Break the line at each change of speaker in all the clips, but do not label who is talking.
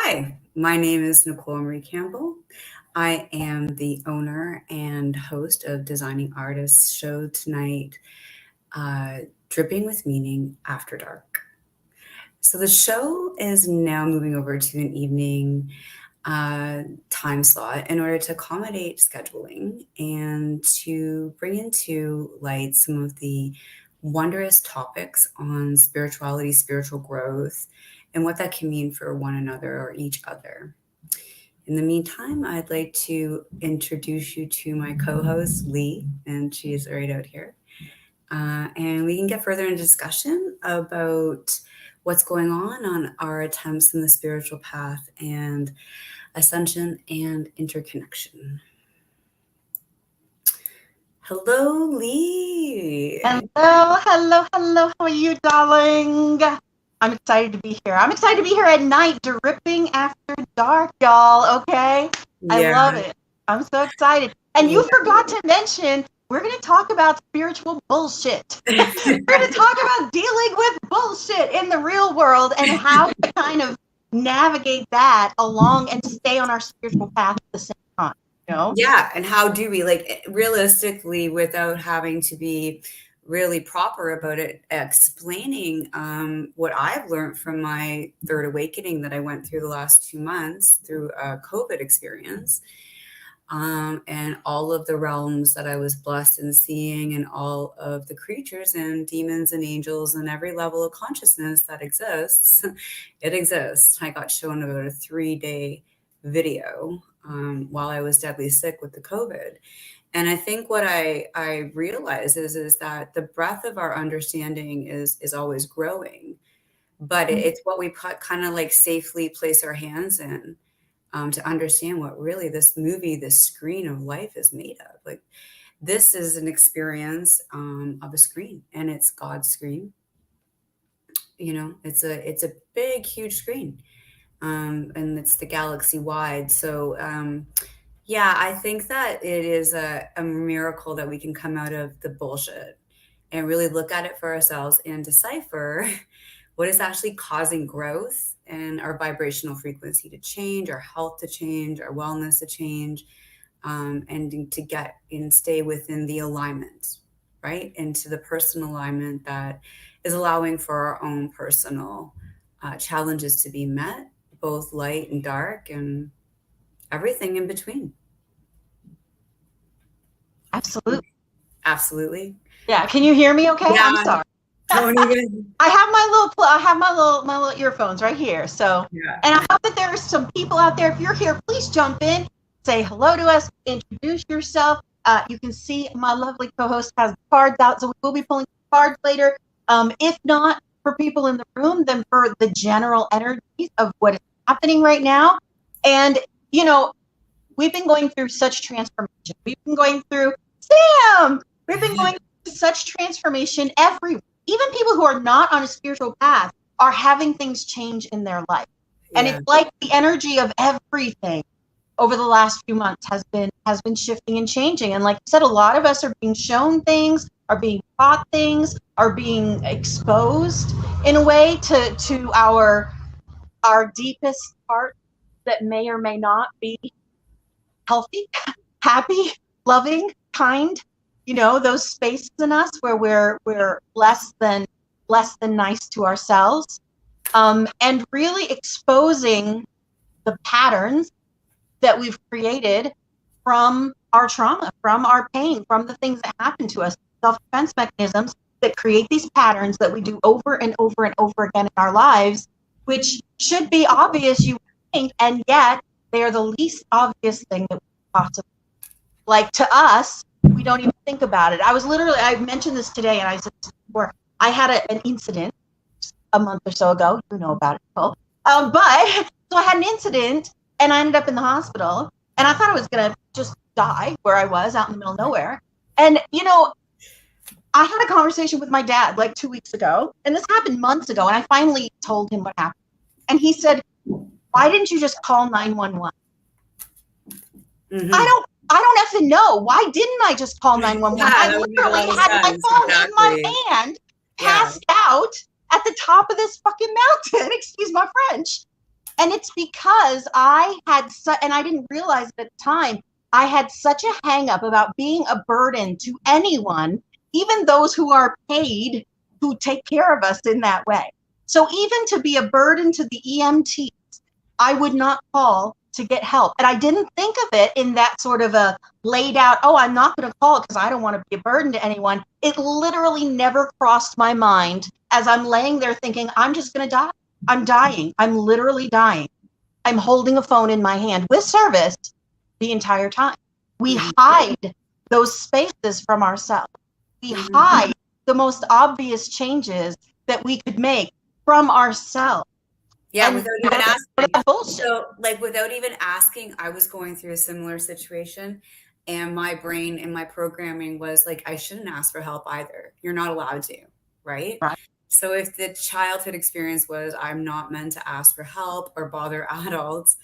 Hi, my name is Nicole Marie Campbell. I am the owner and host of Designing Artists show tonight, uh, Dripping with Meaning After Dark. So the show is now moving over to an evening time slot in order to accommodate scheduling and to bring into light some of the wondrous topics on spirituality, spiritual growth, and what that can mean for one another or each other. In the meantime, I'd like to introduce you to my co host, Lee, and she is right out here. And we can get further into discussion about what's going on our attempts in the spiritual path and ascension and interconnection. Hello, Lee.
Hello. How are you, darling? I'm excited to be here. I'm excited to be here at night, dripping after dark, y'all. Okay? I love it. I'm so excited. And you forgot to mention, we're going to talk about spiritual bullshit. We're going to talk about dealing with bullshit in the real world and how to kind of navigate that along and stay on our spiritual path at the same time. You know?
Yeah, and how do we, like, realistically, without having to be really proper about it, explaining what I've learned from my third awakening that I went through the last 2 months through a COVID experience, and all of the realms that I was blessed in seeing, and all of the creatures and demons and angels and every level of consciousness that exists. It exists. I got shown about a 3-day video while I was deadly sick with the COVID. And I think what I realize is that the breadth of our understanding is always growing, but it's what we kind of like safely place our hands in to understand what really this movie, this screen of life is made of. Like, this is an experience of a screen, and it's God's screen. You know, it's a big, huge screen. And it's the galaxy wide. So yeah, I think that it is a miracle that we can come out of the bullshit and really look at it for ourselves and decipher what is actually causing growth and our vibrational frequency to change, our health to change, our wellness to change, and to get and stay within the alignment, right? Into the personal alignment that is allowing for our own personal challenges to be met, both light and dark and everything in between. Absolutely.
Yeah. Can you hear me? Okay.
Yeah.
I'm sorry.
Don't even.
I have my little earphones right here. So, yeah. And I hope that there are some people out there. If you're here, please jump in, say hello to us, introduce yourself. You can see my lovely co-host has cards out, so we'll be pulling cards later. If not for people in the room, then for the general energies of what is happening right now. And you know, we've been going through such transformation. We've been going through such transformation everywhere. Even people who are not on a spiritual path are having things change in their life. And it's like the energy of everything over the last few months has been shifting and changing. And like I said, a lot of us are being shown things, are being taught things, are being exposed in a way to our deepest part that may or may not be healthy, happy, loving, kind. You know, those spaces in us where we're less than nice to ourselves, and really exposing the patterns that we've created from our trauma, from our pain, from the things that happen to us, self-defense mechanisms that create these patterns that we do over and over and over again in our lives, which should be obvious, you think, and yet they are the least obvious thing that we possibly. Like, to us, we don't even think about it. I mentioned this today, and I said before, I had an incident a month or so ago. You know about it, Nicole. But so I had an incident, and I ended up in the hospital, and I thought I was going to just die where I was out in the middle of nowhere. And, you know, I had a conversation with my dad like 2 weeks ago, and this happened months ago, and I finally told him what happened. And he said, why didn't you just call 911? Mm-hmm. I don't effing know. Why didn't I just call 911?
Yeah,
I literally had my phone in my hand, passed out at the top of this fucking mountain, excuse my French. And it's because I had and I didn't realize it at the time, I had such a hang up about being a burden to anyone, even those who are paid who take care of us in that way. So even to be a burden to the EMTs, I would not call to get help. And I didn't think of it in that sort of a laid out, oh, I'm not going to call because I don't want to be a burden to anyone. It literally never crossed my mind as I'm laying there thinking, I'm just going to die. I'm dying. I'm literally dying. I'm holding a phone in my hand with service the entire time. We hide those spaces from ourselves. We hide the most obvious changes that we could make from ourselves.
Yeah, without even asking.
Bullshit.
So, like, without even asking, I was going through a similar situation, and my brain and my programming was like, I shouldn't ask for help either. You're not allowed to, right?
Right.
So, if the childhood experience was, I'm not meant to ask for help or bother adults,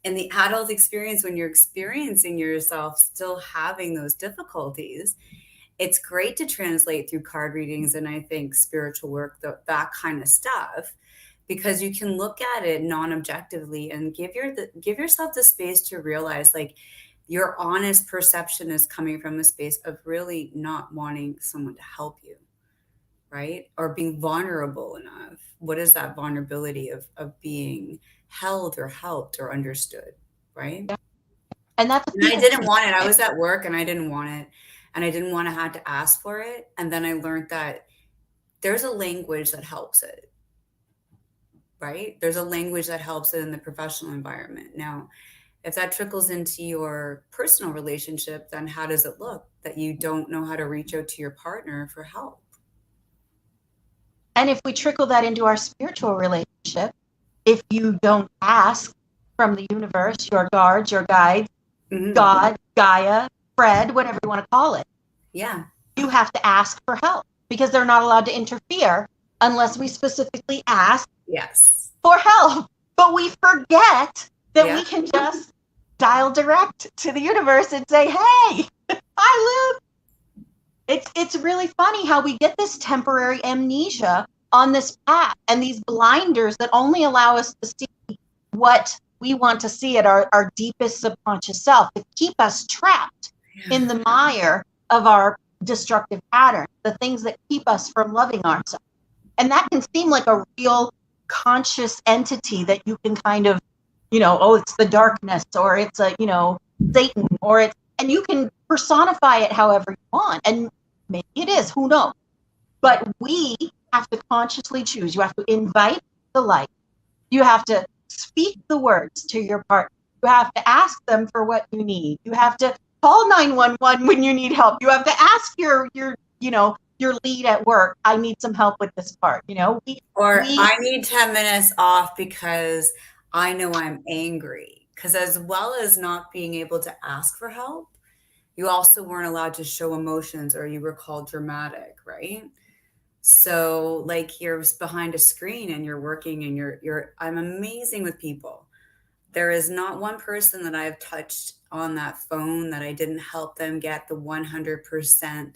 and the adult experience, when you're experiencing yourself still having those difficulties, it's great to translate through card readings and I think spiritual work, that kind of stuff, because you can look at it non-objectively and give yourself the space to realize, like, your honest perception is coming from a space of really not wanting someone to help you, right? Or being vulnerable enough. What is that vulnerability of being held or helped or understood, right?
Yeah. And that's
And I didn't want it. I was at work and I didn't want it. And I didn't want to have to ask for it. And then I learned that there's a language that helps it, right? There's a language that helps it in the professional environment. Now, if that trickles into your personal relationship, then how does it look that you don't know how to reach out to your partner for help?
And if we trickle that into our spiritual relationship, if you don't ask from the universe, your guards, your guides, God, Gaia, Fred, whatever you want to call it,
yeah,
you have to ask for help because they're not allowed to interfere unless we specifically ask for help. But we forget that we can just dial direct to the universe and say, hey, hi, Luke. It's really funny how we get this temporary amnesia on this path and these blinders that only allow us to see what we want to see at our deepest subconscious self, to keep us trapped in the mire of our destructive patterns, the things that keep us from loving ourselves. And that can seem like a real conscious entity that you can kind of, oh, it's the darkness, or it's a, Satan, or it's, and you can personify it however you want. And maybe it is, who knows? But we have to consciously choose. You have to invite the light. You have to speak the words to your partner. You have to ask them for what you need. You have to call 911 when you need help. You have to ask your lead at work, I need some help with this part,
I need 10 minutes off because I know I'm angry. Because as well as not being able to ask for help, you also weren't allowed to show emotions, or you were called dramatic, right? So, like, you're behind a screen and you're working and I'm amazing with people. There is not one person that I've touched on that phone that I didn't help them get the 100%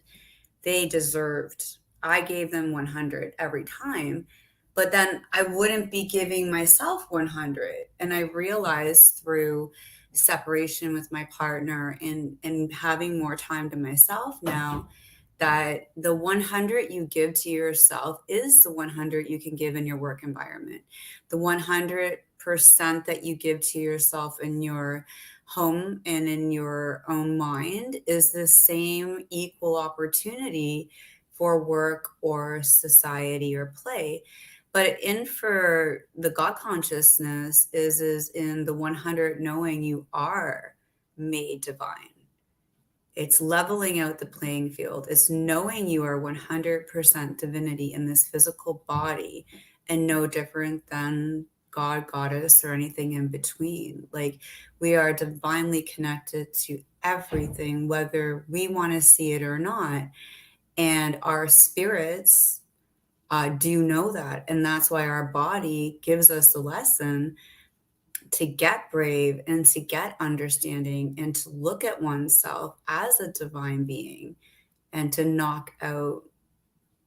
they deserved. I gave them 100 every time, but then I wouldn't be giving myself 100. And I realized through separation with my partner and having more time to myself now, that the 100 you give to yourself is the 100 you can give in your work environment. The 100% that you give to yourself in your home and in your own mind is the same equal opportunity for work or society or play. But in for the God consciousness is in the 100 knowing you are made divine. It's leveling out the playing field. It's knowing you are 100% divinity in this physical body and no different than God, goddess, or anything in between. Like, we are divinely connected to everything, whether we want to see it or not. And our spirits do know that. And that's why our body gives us the lesson to get brave and to get understanding and to look at oneself as a divine being and to knock out,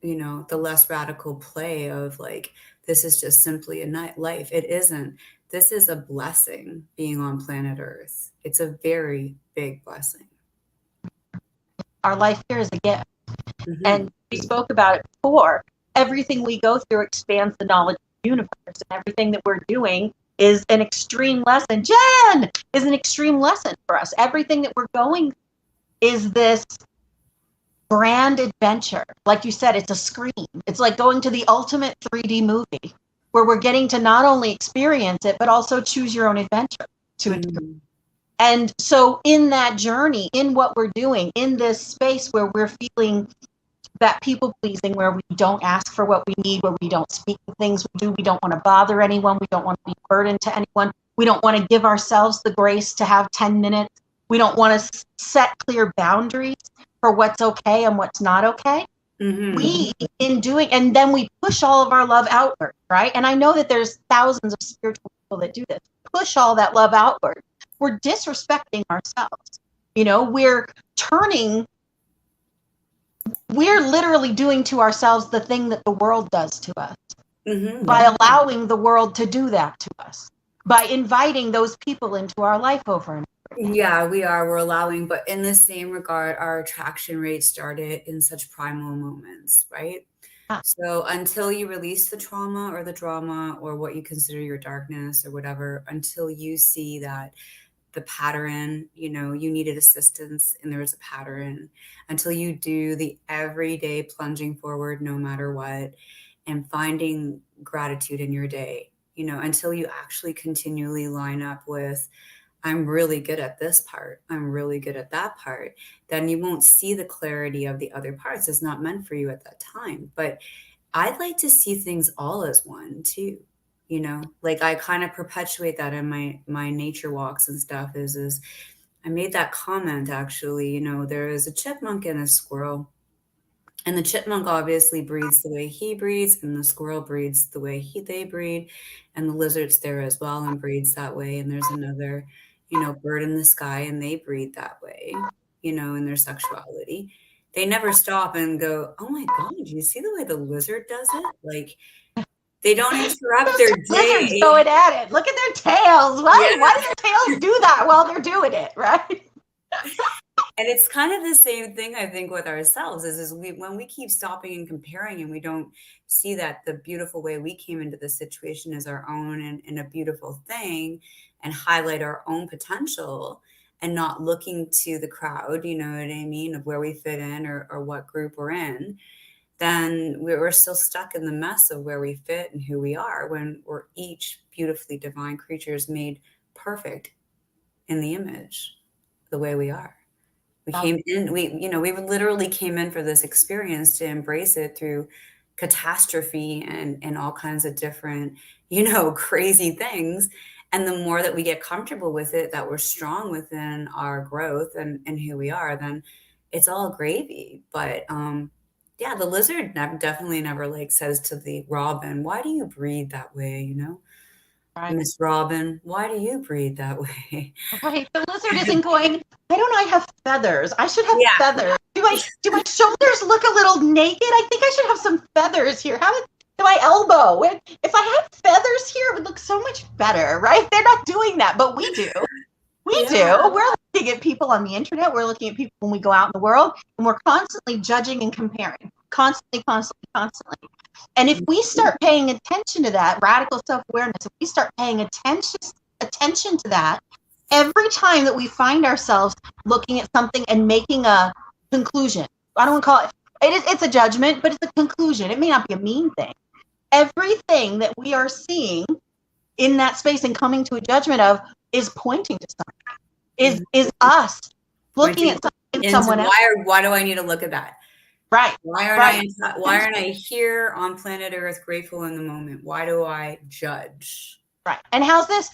the less radical play of like, this is just simply a night life. It isn't. this is a blessing being on planet Earth. It's a very big blessing.
Our life here is a gift.
Mm-hmm.
And we spoke about it before. Everything we go through expands the knowledge of the universe. And everything that we're doing is an extreme lesson. Jen is an extreme lesson for us. Everything that we're going is this grand adventure. Like you said, it's a screen. It's like going to the ultimate 3D movie where we're getting to not only experience it, but also choose your own adventure to a degree. And so in that journey, in what we're doing, in this space where we're feeling that people pleasing, where we don't ask for what we need, where we don't speak the things we do, we don't want to bother anyone, we don't want to be a burden to anyone, we don't want to give ourselves the grace to have 10 minutes, we don't want to set clear boundaries for what's okay and what's not okay. We, in doing, and then we push all of our love outward, right? And I know that there's thousands of spiritual people that do this, push all that love outward. We're disrespecting ourselves. You know, we're literally doing to ourselves the thing that the world does to us by allowing the world to do that to us, by inviting those people into our life over and over.
Yeah, we're allowing, but in the same regard, our attraction rate started in such primal moments, right? So until you release the trauma or the drama or what you consider your darkness or whatever, until you see that the pattern, you know, you needed assistance and there was a pattern, until you do the everyday plunging forward no matter what and finding gratitude in your day, you know, until you actually continually line up with, I'm really good at this part, I'm really good at that part, then you won't see the clarity of the other parts. It's not meant for you at that time. But I'd like to see things all as one too. You know, like I kind of perpetuate that in my nature walks and stuff is I made that comment actually, you know, there is a chipmunk and a squirrel, and the chipmunk obviously breeds the way he breeds, and the squirrel breeds the way they breed, and the lizard's there as well and breeds that way. And there's another, you know, bird in the sky and they breed that way, you know, in their sexuality. They never stop and go, oh my God, do you see the way the lizard does it? Like, they don't interrupt their day.
Lizards going at it. Look at their tails. Why do their tails do that while they're doing it, right?
And it's kind of the same thing, I think, with ourselves is when we keep stopping and comparing and we don't see that the beautiful way we came into the situation is our own and a beautiful thing, and highlight our own potential and not looking to the crowd, you know what I mean, of where we fit in or what group we're in, then we're still stuck in the mess of where we fit and who we are when we're each beautifully divine creatures made perfect in the image, the way we are. We came in, we literally came in for this experience to embrace it through catastrophe and all kinds of different, you know, crazy things. And the more that we get comfortable with it, that we're strong within our growth and who we are, then it's all gravy. But yeah, the lizard definitely never like says to the robin, why do you breathe that way, you know? Right. Miss Robin, why do you breathe that way?
Right. The lizard isn't going, why don't I have feathers? I should have feathers. Do my shoulders look a little naked? I think I should have some feathers here. How do my elbow? If I had feathers here, it would look so much better, right? They're not doing that, but we do. We do. We're looking at people on the internet. We're looking at people when we go out in the world, and we're constantly judging and comparing. Constantly. And if we start paying attention to that radical self-awareness, if we start paying attention to that, every time that we find ourselves looking at something and making a conclusion, I don't want to call it's a judgment, but it's a conclusion. It may not be a mean thing. Everything that we are seeing in that space and coming to a judgment of is pointing to something, is us looking at something, someone else.
Why do I need to look at that?
Right.
Why aren't I here on planet Earth grateful in the moment? Why do I judge?
Right. And how's this?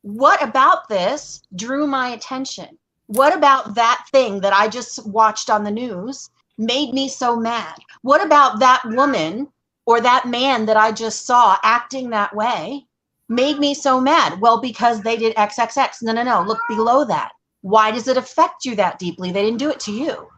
What about this drew my attention? What about that thing that I just watched on the news made me so mad? What about that woman or that man that I just saw acting that way made me so mad? Well, because they did XXX. No. Look below that. Why does it affect you that deeply? They didn't do it to you.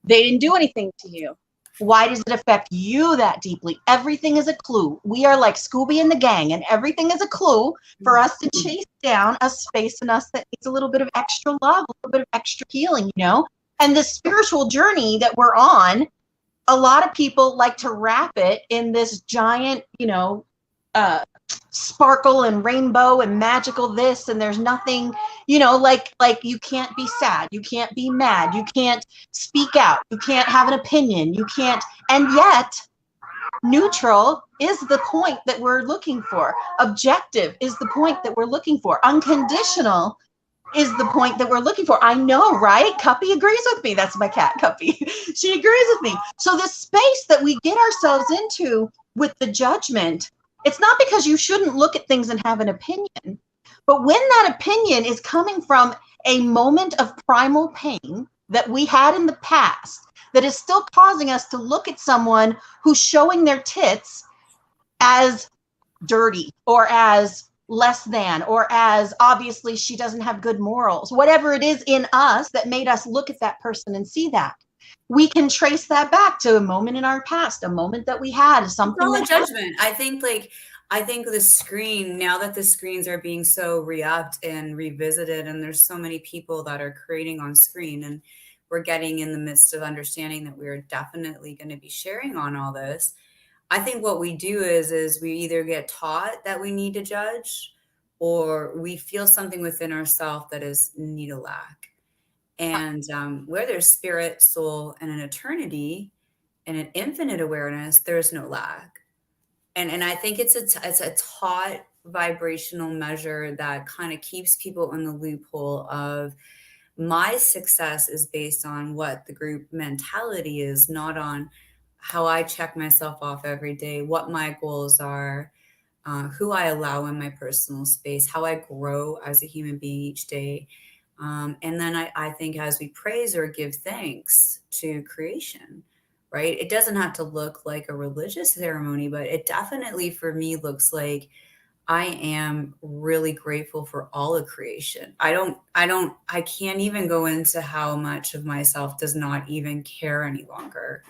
They didn't do anything to you. Why does it affect you that deeply? Everything is a clue. We are like Scooby and the gang, and everything is a clue for us to chase down a space in us that needs a little bit of extra love, a little bit of extra healing, you know? And the spiritual journey that we're on, a lot of people like to wrap it in this giant, you know, sparkle and rainbow and magical this, and there's nothing, you know, like you can't be sad, you can't be mad, you can't speak out, you can't have an opinion, you can't. And yet neutral is the point that we're looking for, objective is the point that we're looking for, unconditional is the point that we're looking for. I know, right? Cuppy agrees with me. That's my cat, Cuppy. She agrees with me. So the space that we get ourselves into with the judgment, it's not because you shouldn't look at things and have an opinion, but when that opinion is coming from a moment of primal pain that we had in the past, that is still causing us to look at someone who's showing their tits as dirty or as less than, or as obviously she doesn't have good morals, whatever it is in us that made us look at that person and see that, we can trace that back to a moment in our past, a moment that we had, something.
It's all a judgment. I think the screen, now that the screens are being so re-upped and revisited, and there's so many people that are creating on screen, and we're getting in the midst of understanding that we're definitely going to be sharing on all this. I think what we do is we either get taught that we need to judge, or we feel something within ourselves that is need a lack. And where there's spirit, soul, and an eternity and an infinite awareness, there's no lack. And I think it's a taught vibrational measure that kind of keeps people in the loophole of, my success is based on what the group mentality is, not on how I check myself off every day, what my goals are, who I allow in my personal space, how I grow as a human being each day. And then I think as we praise or give thanks to creation, right? It doesn't have to look like a religious ceremony, but it definitely for me looks like I am really grateful for all of creation. I can't even go into how much of myself does not even care any longer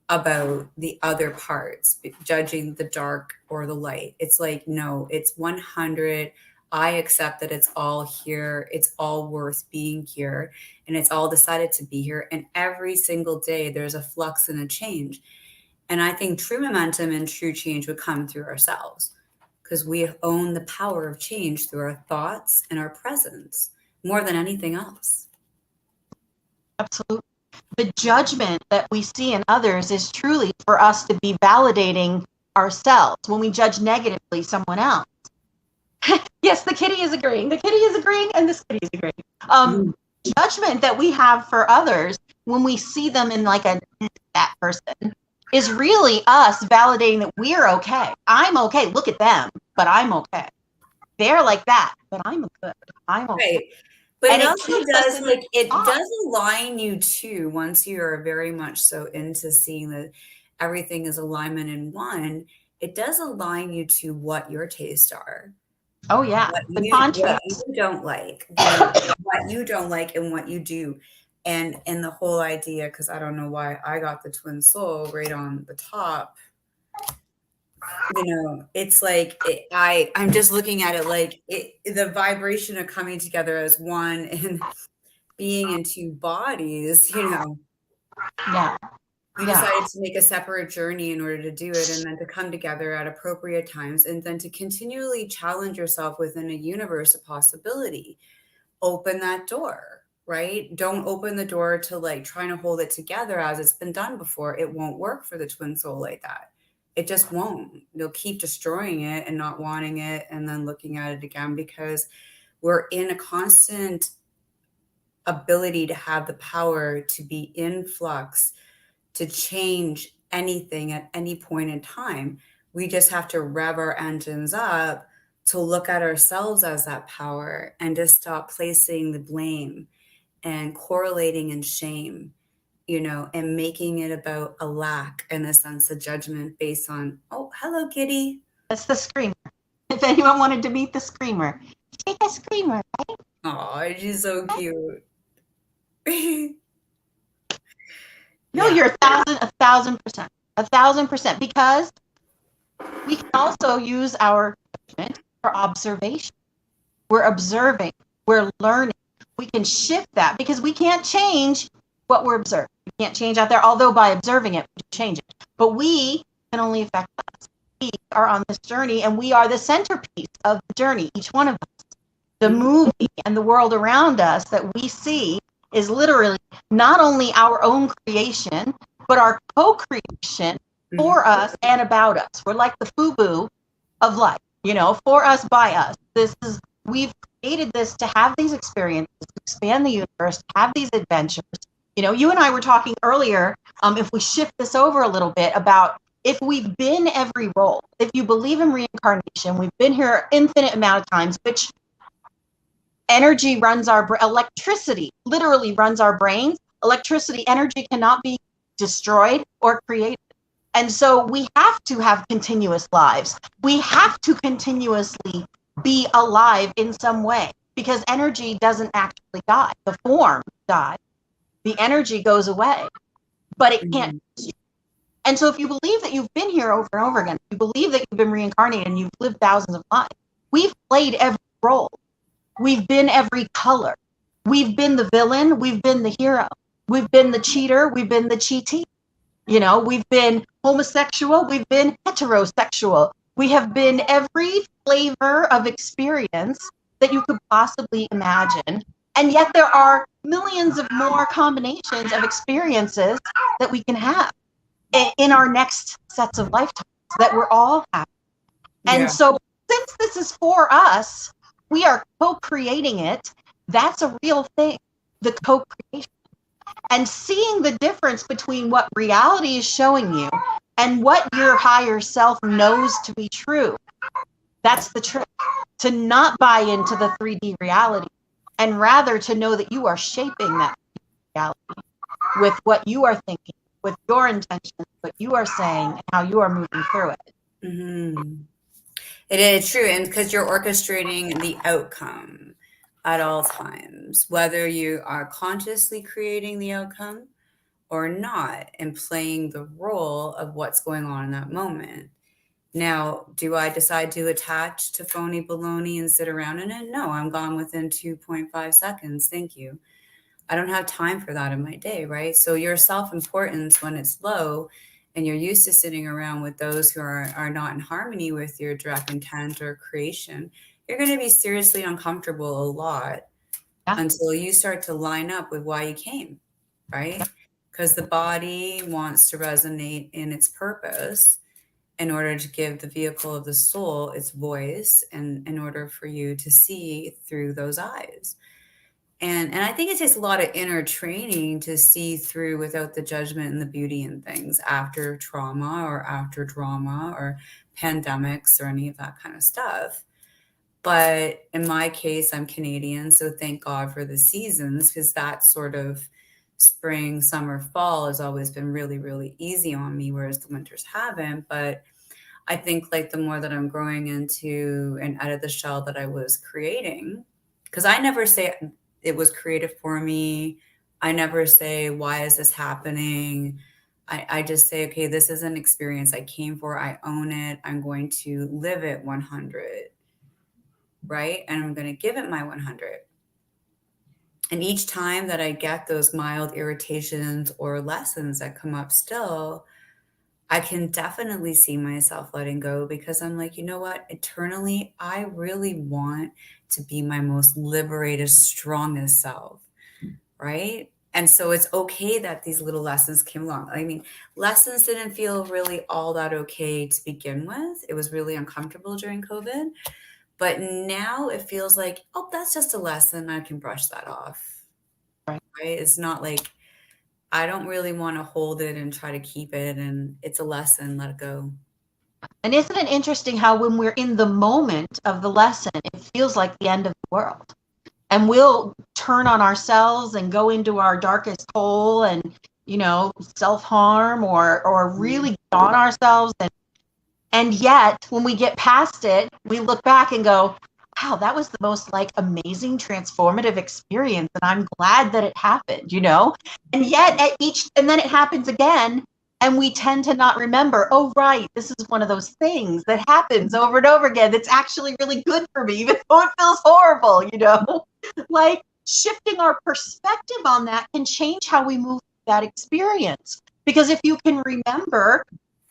about the other parts, judging the dark or the light. It's like, no, it's 100. I accept that it's all here. It's all worth being here. And it's all decided to be here. And every single day there's a flux and a change. And I think true momentum and true change would come through ourselves, because we own the power of change through our thoughts and our presence more than anything else.
Absolutely. The judgment that we see in others is truly for us to be validating ourselves when we judge negatively someone else. Yes, the kitty is agreeing. The kitty is agreeing, and this kitty is agreeing. Judgment that we have for others when we see them in like that person is really us validating that we're okay. I'm okay. Look at them, but I'm okay. They're like that, but I'm good. I'm okay.
Right. But and it also does, like, it does align you too, once you are very much so into seeing that everything is alignment in one, it does align you to what your tastes are.
Oh yeah.
What you don't like, what you don't like and what you do. And the whole idea, because I don't know why I got the twin soul right on the top. You know, it's like I'm just looking at it like the vibration of coming together as one and being in two bodies, you know.
Yeah.
We decided to make a separate journey in order to do it, and then to come together at appropriate times, and then to continually challenge yourself within a universe of possibility. Open that door, right? Don't open the door to like trying to hold it together as it's been done before. It won't work for the twin soul like that. It just won't. They'll keep destroying it and not wanting it, and then looking at it again, because we're in a constant ability to have the power to be in flux, to change anything at any point in time. We just have to rev our engines up to look at ourselves as that power, and to stop placing the blame and correlating in shame, you know, and making it about a lack and a sense of judgment based on, oh, hello, kitty.
That's the screamer. If anyone wanted to meet the screamer, take a screamer, right?
Oh, she's so cute.
No,
Yeah.
you're 1,000%, 1,000%, because we can also use our judgment for observation. We're observing, we're learning. We can shift that because we can't change what we're observing. We can't change out there, although by observing it, we can change it. But we can only affect us. We are on this journey, and we are the centerpiece of the journey, each one of us. The movie and the world around us that we see is literally not only our own creation, but our co-creation for us and about us. We're like the FUBU of life, for us, by us. We've created this to have these experiences, to expand the universe, to have these adventures. You and I were talking earlier, if we shift this over a little bit, about if we've been every role, if you believe in reincarnation, we've been here infinite amount of times, which energy runs electricity literally runs our brains. Electricity, energy cannot be destroyed or created. And so we have to have continuous lives. We have to continuously be alive in some way, because energy doesn't actually die. The form dies. The energy goes away, but it can't. And so if you believe that you've been here over and over again, if you believe that you've been reincarnated and you've lived thousands of lives, we've played every role. We've been every color. We've been the villain. We've been the hero. We've been the cheater. We've been the cheatee. We've been homosexual. We've been heterosexual. We have been every flavor of experience that you could possibly imagine. And yet there are millions of more combinations of experiences that we can have in our next sets of lifetimes that we're all having. And so since this is for us, we are co-creating it. That's a real thing, the co-creation. And seeing the difference between what reality is showing you and what your higher self knows to be true. That's the trick. To not buy into the 3D reality, and rather to know that you are shaping that reality with what you are thinking, with your intentions, what you are saying, and how you are moving through it.
It is true. And because you're orchestrating the outcome at all times, whether you are consciously creating the outcome or not, and playing the role of what's going on in that moment. Now, do I decide to attach to phony baloney and sit around in it? No, I'm gone within 2.5 seconds. Thank you. I don't have time for that in my day, right? So your self-importance, when it's low and you're used to sitting around with those who are not in harmony with your direct intent or creation, you're going to be seriously uncomfortable a lot until you start to line up with why you came, right? Because the body wants to resonate in its purpose in order to give the vehicle of the soul its voice, and in order for you to see through those eyes. And I think it takes a lot of inner training to see through without the judgment and the beauty in things after trauma or after drama or pandemics or any of that kind of stuff. But in my case, I'm Canadian, so thank God for the seasons, because that sort of spring, summer, fall has always been really, really easy on me, whereas the winters haven't. But I think like the more that I'm growing into and out of the shell that I was creating, because I never say it was created for me. I never say, why is this happening? I just say, okay, this is an experience I came for. I own it. I'm going to live it 100, right? And I'm going to give it my 100. And each time that I get those mild irritations or lessons that come up still, I can definitely see myself letting go, because I'm like, you know what? Eternally, I really want to be my most liberated, strongest self, right? And so it's okay that these little lessons came along. I mean, lessons didn't feel really all that okay to begin with. It was really uncomfortable during COVID. But now it feels like, oh, that's just a lesson. I can brush that off, right? It's not like, I don't really want to hold it and try to keep it. And it's a lesson, let it go.
And isn't it interesting how when we're in the moment of the lesson, it feels like the end of the world. And we'll turn on ourselves and go into our darkest hole and, self-harm or really on ourselves. And yet when we get past it, we look back and go, wow, that was the most like amazing transformative experience, and I'm glad that it happened, you know? And yet at each, and then it happens again, and we tend to not remember, oh, right, this is one of those things that happens over and over again that's actually really good for me, even though it feels horrible, you know? Like shifting our perspective on that can change how we move through that experience. Because if you can remember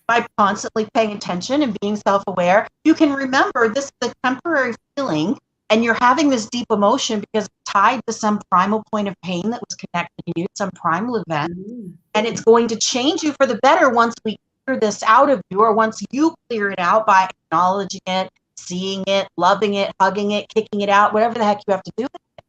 by constantly paying attention and being self-aware, you can remember this is a temporary feeling and you're having this deep emotion because it's tied to some primal point of pain that was connected to you, some primal event.
Mm-hmm.
And it's going to change you for the better once we clear this out of you, or once you clear it out by acknowledging it, seeing it, loving it, hugging it, kicking it out, whatever the heck you have to do.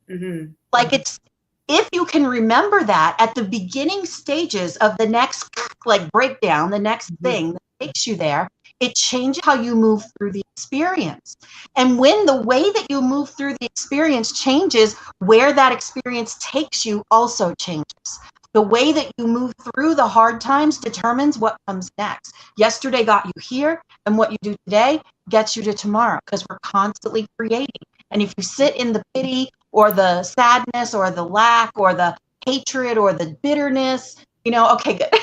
Mm-hmm.
Like it's, if you can remember that at the beginning stages of the next like breakdown, the next thing that takes you there, it changes how you move through the experience. And when the way that you move through the experience changes, where that experience takes you also changes. The way that you move through the hard times determines what comes next. Yesterday got you here, and what you do today gets you to tomorrow, because we're constantly creating. And if you sit in the pity or the sadness or the lack or the hatred or the bitterness, you know, okay, good.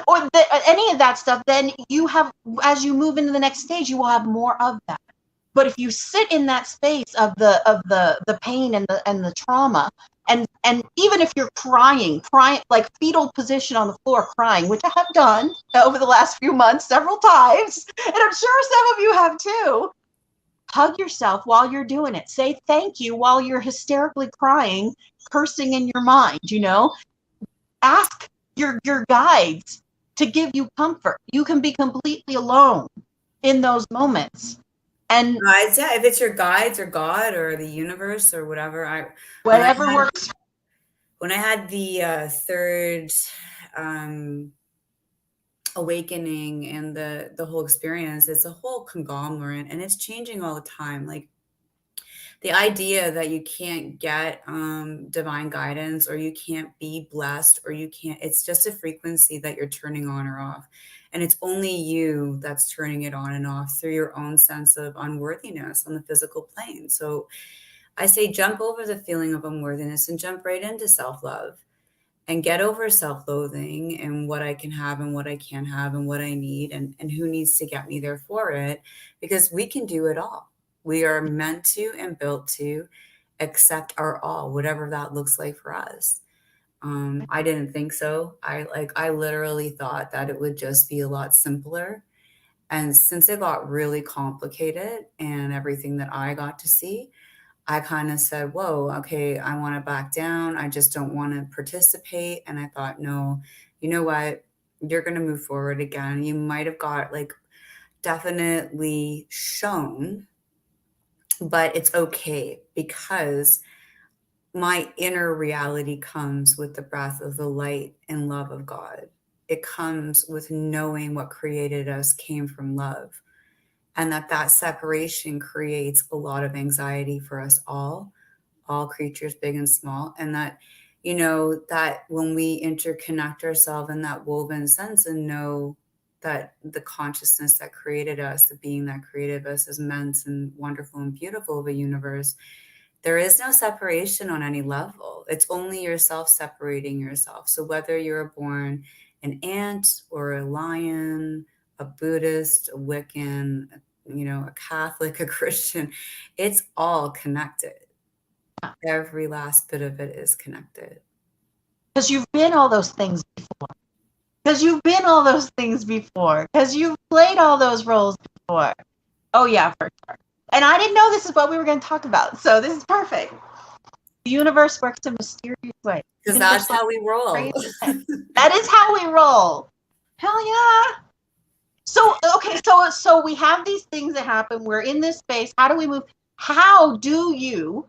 Or any of that stuff, then you have, as you move into the next stage, you will have more of that. But if you sit in that space of the pain and the trauma, and even if you're crying like fetal position on the floor crying, which I have done over the last few months several times, and I'm sure some of you have too, hug yourself while you're doing it. Say thank you while you're hysterically crying, cursing in your mind, you know? Ask your guides to give you comfort. You can be completely alone in those moments. And
Guides, yeah, if it's your guides or God or the universe or whatever.
whatever works.
When I had the third awakening and the whole experience, it's a whole conglomerate and it's changing all the time. Like the idea that you can't get divine guidance, or you can't be blessed, or you can't, it's just a frequency that you're turning on or off. And it's only you that's turning it on and off through your own sense of unworthiness on the physical plane. So I say jump over the feeling of unworthiness and jump right into self-love and get over self-loathing and what I can have and what I can't have and what I need, and who needs to get me there for it, because we can do it all. We are meant to and built to accept our all, whatever that looks like for us. I didn't think so. I literally thought that it would just be a lot simpler. And since it got really complicated and everything that I got to see, I kind of said, whoa, okay, I want to back down. I just don't want to participate. And I thought, no, you know what? You're going to move forward again. You might have got like definitely shown, but it's okay, because my inner reality comes with the breath of the light and love of God. It comes with knowing what created us came from love, and that separation creates a lot of anxiety for us all creatures, big and small. And that, you know, that when we interconnect ourselves in that woven sense and know that the consciousness that created us, the being that created us, is immense and wonderful and beautiful of a universe, there is no separation on any level. It's only yourself separating yourself. So whether you're born an ant or a lion, a Buddhist, a Wiccan, you know, a Catholic, a Christian, it's all connected. Every last bit of it is connected.
Because you've been all those things before. Because you've been all those things before. Because you've played all those roles before. Oh, yeah, for sure. And I didn't know this is what we were going to talk about. So this is perfect. The universe works in mysterious ways.
Because that's how we roll.
That is how we roll. Hell yeah. So, okay, so we have these things that happen. We're in this space. How do we move? How do you,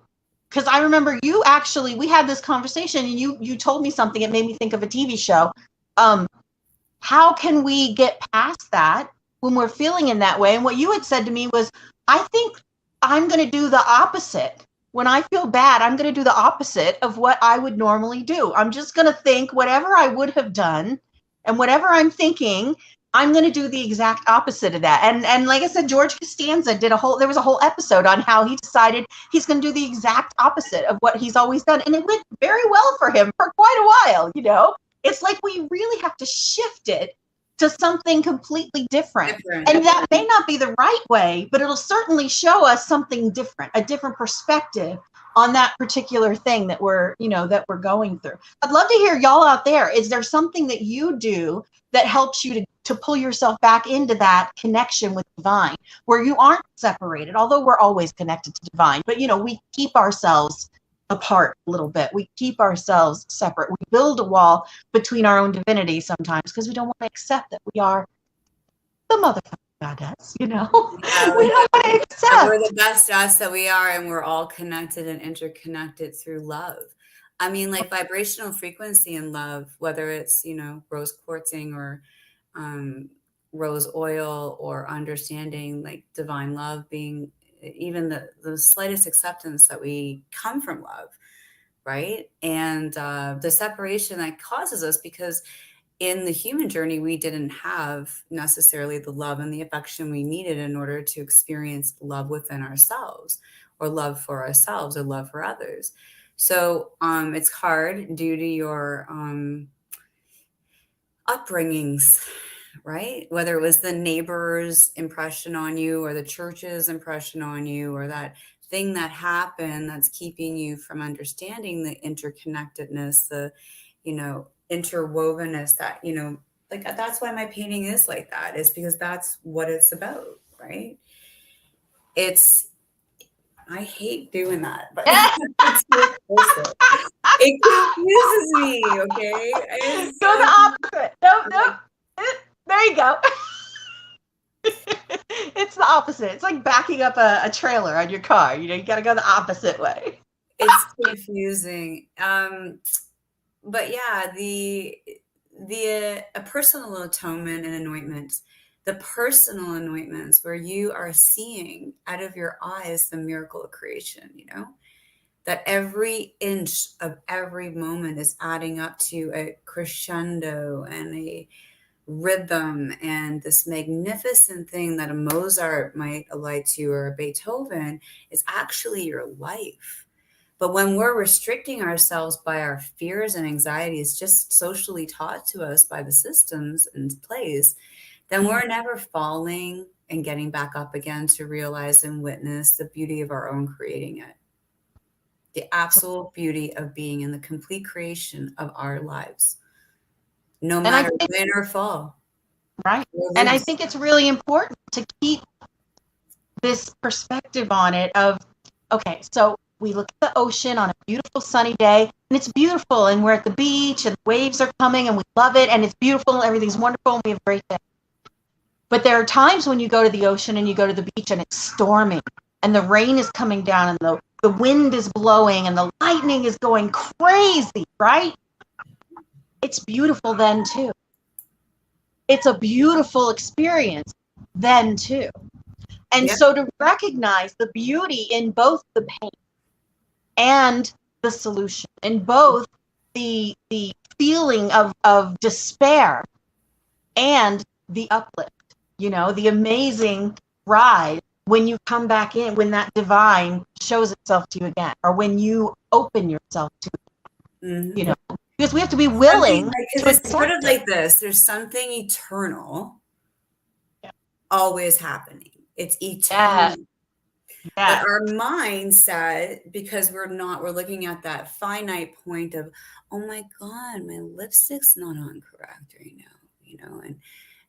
because I remember you actually, we had this conversation and you told me something. It made me think of a TV show. How can we get past that when we're feeling in that way? And what you had said to me was, I think I'm going to do the opposite. When I feel bad, I'm going to do the opposite of what I would normally do. I'm just going to think whatever I would have done, and whatever I'm thinking, I'm going to do the exact opposite of that. And like I said, George Costanza there was a whole episode on how he decided he's going to do the exact opposite of what he's always done. And it went very well for him for quite a while, you know? It's like we really have to shift it to something completely different. And that may not be the right way, but it'll certainly show us something different, a different perspective on that particular thing that we're going through. I'd love to hear y'all out there. Is there something that you do that helps you to pull yourself back into that connection with divine, where you aren't separated, although we're always connected to divine, but we keep ourselves apart a little bit. We keep ourselves separate. We build a wall between our own divinity sometimes because we don't want to accept that we are the motherfucking goddess,
Yeah,
we don't want to accept.
We're the best us that we are, and we're all connected and interconnected through love. I mean, like vibrational frequency and love, whether it's, rose quartzing or rose oil, or understanding like divine love being even the slightest acceptance that we come from love, right? And the separation that causes us, because in the human journey, we didn't have necessarily the love and the affection we needed in order to experience love within ourselves, or love for ourselves, or love for others. So it's hard due to your upbringings, right? Whether it was the neighbor's impression on you, or the church's impression on you, or that thing that happened that's keeping you from understanding the interconnectedness, the, interwovenness that, like that's why my painting is like that, is because that's what it's about, right? I hate doing that, but it confuses me, okay?
Go the opposite. No. There you go. It's the opposite. It's like backing up a trailer on your car. You got to go the opposite way.
It's confusing. But yeah, a personal atonement and anointment, the personal anointments where you are seeing out of your eyes the miracle of creation, that every inch of every moment is adding up to a crescendo and a rhythm, and this magnificent thing that a Mozart might alight to, or a Beethoven, is actually your life. But when we're restricting ourselves by our fears and anxieties, just socially taught to us by the systems in place, then we're never falling and getting back up again to realize and witness the beauty of our own creating it. The absolute beauty of being in the complete creation of our lives, no matter win or fall.
Right. And I think it's really important to keep this perspective on it of, okay, so we look at the ocean on a beautiful sunny day, and it's beautiful, and we're at the beach, and the waves are coming, and we love it, and it's beautiful, and everything's wonderful, and we have a great day. But there are times when you go to the ocean and you go to the beach and it's storming, and the rain is coming down, and the wind is blowing, and the lightning is going crazy, right? It's beautiful then too. It's a beautiful experience then too. And so to recognize the beauty in both the pain and the solution, in both the feeling of despair and the uplift, the amazing ride when you come back in, when that divine shows itself to you again, or when you open yourself to it, because we have to be willing to
it's sort of like this. There's something eternal always happening. It's eternal. But our mindset, because we're looking at that finite point of, oh my God, my lipstick's not on correct right now,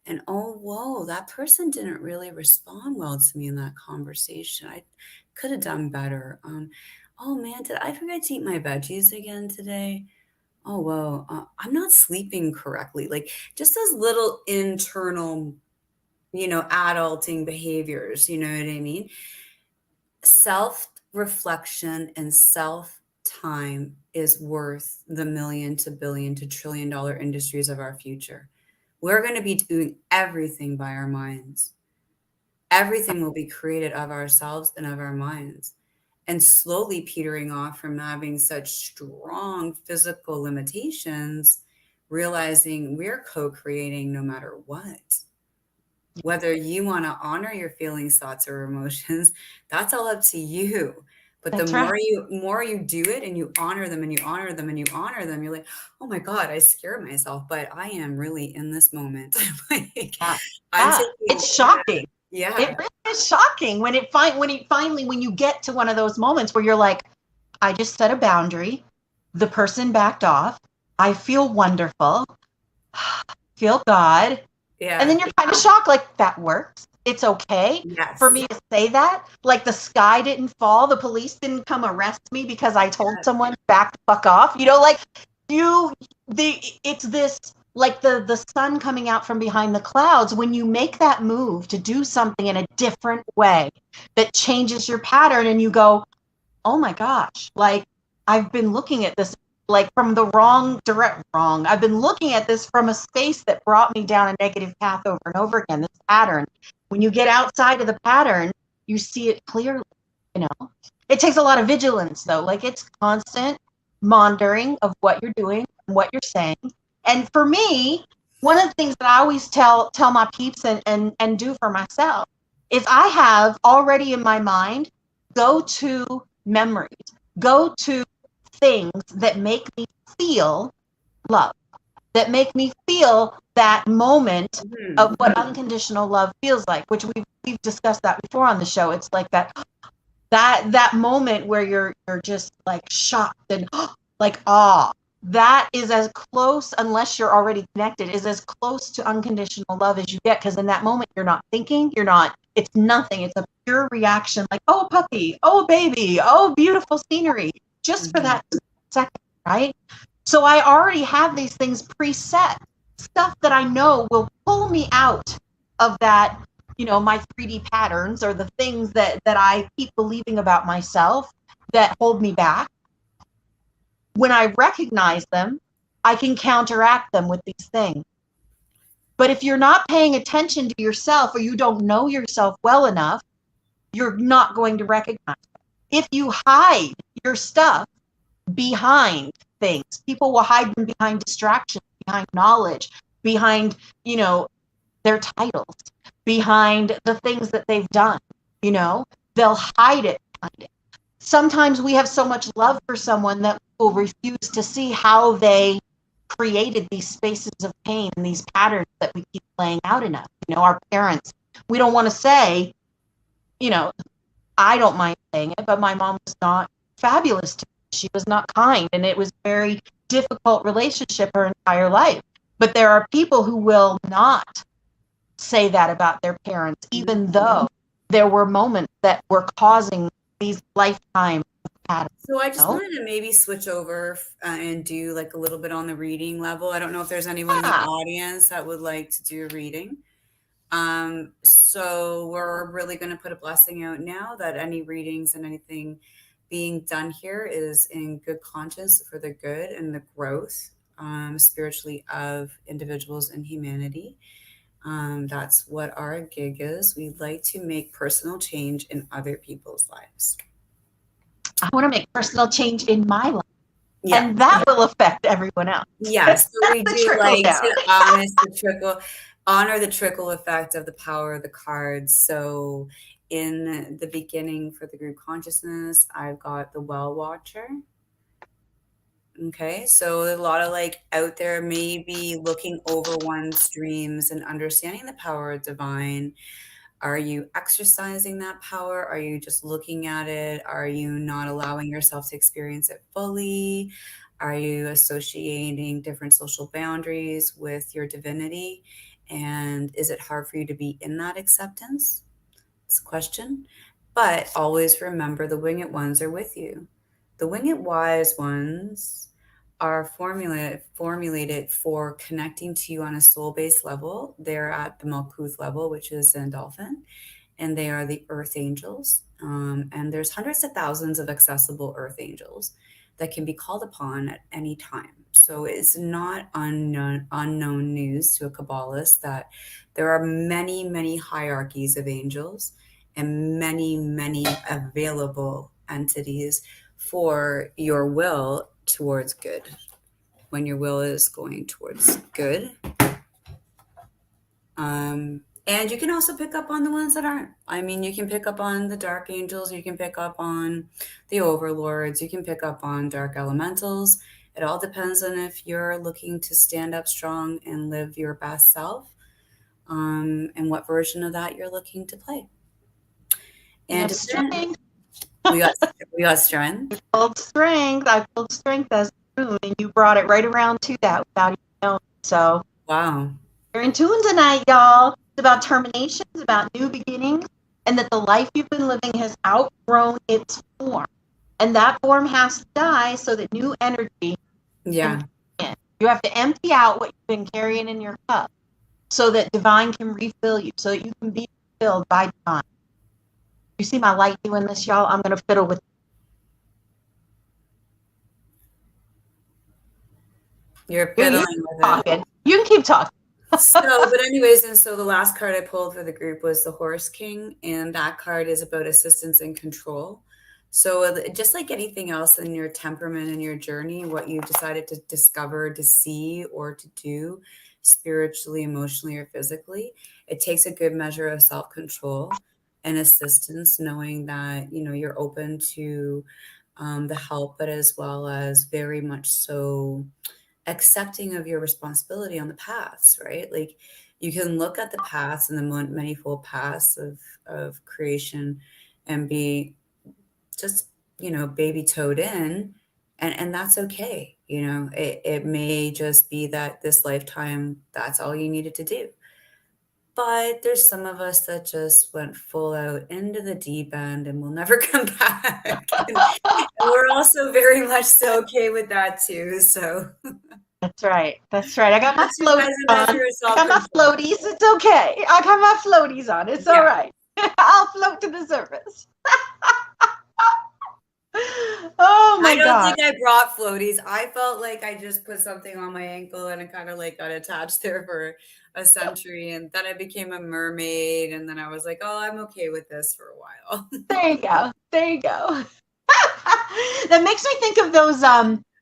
and oh, whoa, that person didn't really respond well to me in that conversation. I could have done better. Oh man, did I forget to eat my veggies again today? Oh, whoa, I'm not sleeping correctly. Like just those little internal, adulting behaviors, you know what I mean? Self-reflection and self-time is worth the million to billion to $1 trillion industries of our future. We're going to be doing everything by our minds. Everything will be created of ourselves and of our minds. And slowly petering off from having such strong physical limitations, realizing we're co-creating no matter what. Whether you want to honor your feelings, thoughts, or emotions, that's all up to you. But the
That's right.
more you do it and you honor them and you honor them and you honor them, you're like, oh my God, I scare myself, but I am really in this moment. Like,
Yeah.
I'm
Yeah.
taking,
It's shocking. It
yeah,
really is shocking when when you get to one of those moments where you're like, I just set a boundary. The person backed off. I feel wonderful. Feel God. And
yeah,
then you're kind of shocked, like, that works. It's okay for
yes,
me to say that. Like, the sky didn't fall. The police didn't come arrest me because I told
yeah,
someone back the fuck off. You know, like, you, it's this, like the sun coming out from behind the clouds. When you make that move to do something in a different way that changes your pattern, and you go, oh my gosh, like, I've been looking at this like from the wrong. I've been looking at this from a space that brought me down a negative path over and over again, this pattern. When you get outside of the pattern, you see it clearly, you know. It takes a lot of vigilance though. Like, it's constant monitoring of what you're doing and what you're saying. And for me, one of the things that I always tell my peeps and do for myself is I have already in my mind go to memories, go to things that make me feel love, that make me feel that moment
mhm,
of what unconditional love feels like, which we've discussed that before on the show. It's like that moment where you're just like shocked and like awe. That is as close, unless you're already connected, is as close to unconditional love as you get, because in that moment you're not thinking, it's nothing. It's a pure reaction, like, oh, puppy, oh, baby, oh, beautiful scenery, just for
mhm,
that second, right? So I already have these things preset, stuff that I know will pull me out of that, my 3D patterns, or the things that I keep believing about myself that hold me back. When I recognize them, I can counteract them with these things. But if you're not paying attention to yourself, or you don't know yourself well enough, you're not going to recognize it. If you hide your stuff behind things, people will hide them behind distractions, behind knowledge, behind, their titles, behind the things that they've done, they'll hide it behind it. Sometimes we have so much love for someone that we'll refuse to see how they created these spaces of pain and these patterns that we keep playing out in us. Our parents, we don't want to say, you know, I don't mind saying it, but my mom was not fabulous to me. She was not kind, and it was a very difficult relationship her entire life. But there are people who will not say that about their parents, even
mhm.
though there were moments that were causing these lifetime patterns.
So I just
No?
wanted to maybe switch over and do like a little bit on the reading level. I don't know if there's anyone in the
Yeah.
audience that would like to do a reading. So we're really going to put a blessing out now that any readings and anything being done here is in good conscience for the good and the growth spiritually of individuals and humanity. That's what our gig is. We'd like to make personal change in other people's lives.
I want to make personal change in my life,
Yeah.
and that will affect everyone else.
Yes, so we
That's the
do
trickle
like
down.
to honor the trickle effect of the power of the cards. So in the beginning for the group consciousness, I've got the well watcher. Okay, so a lot of like out there maybe looking over one's dreams and understanding the power of divine. Are you exercising that power? Are you just looking at it? Are you not allowing yourself to experience it fully? Are you associating different social boundaries with your divinity? And is it hard for you to be in that acceptance? It's a question. But always remember the winged ones are with you. The winged wise ones are formulated for connecting to you on a soul-based level. They're at the Malkuth level, which is an dolphin, and they are the earth angels. And there's hundreds of thousands of accessible earth angels that can be called upon at any time. So it's not unknown news to a Kabbalist that there are many, many hierarchies of angels and many, many available entities for your will towards good. When your will is going towards good, And you can also pick up on the ones that aren't. I mean, you can pick up on the dark angels, you can pick up on the overlords, you can pick up on dark elementals. It all depends on if you're looking to stand up strong and live your best self, and what version of that you're looking to play.
You
And
have
to finish,
strength.
we got we got strength.
Build strength. I build strength as a moon, and you brought it right around to that without even knowing. So
Wow.
you're in tune tonight, y'all. It's about terminations, about new beginnings, and that the life you've been living has outgrown its form. And that form has to die so that new energy
Yeah.
can come in. You have to empty out what you've been carrying in your cup so that divine can refill you, so that you can be filled by divine. You see my light doing this, y'all? I'm going to fiddle with
You're
you. You
fiddling
keep
with it.
talking. You can keep talking.
So, but anyways, and so the last card I pulled for the group was the Horse King, and that card is about assistance and control. So, just like anything else in your temperament and your journey, what you've decided to discover, to see, or to do spiritually, emotionally, or physically, it takes a good measure of self-control and assistance, knowing that, you know, you're open to the help, but as well as very much so accepting of your responsibility on the paths, right? Like you can look at the paths and the manifold paths of creation and be just, you know, baby toed in, and that's okay. You know, it may just be that this lifetime, that's all you needed to do. But there's some of us that just went full out into the deep end and will never come back. And we're also very much so okay with that too. So
That's right. That's right. I got my
that's just
floaties
as a
on.
measure of
I got my
self-control.
floaties. It's okay. I got my floaties on. It's all
Yeah.
right. I'll float to the surface. Oh
I
my
don't
God.
think I brought floaties. I felt like I just put something on my ankle and it kind of like got attached there for a century. And then I became a mermaid. And then I was like, oh, I'm okay with this for a while.
There you go. There you go. That makes me think of those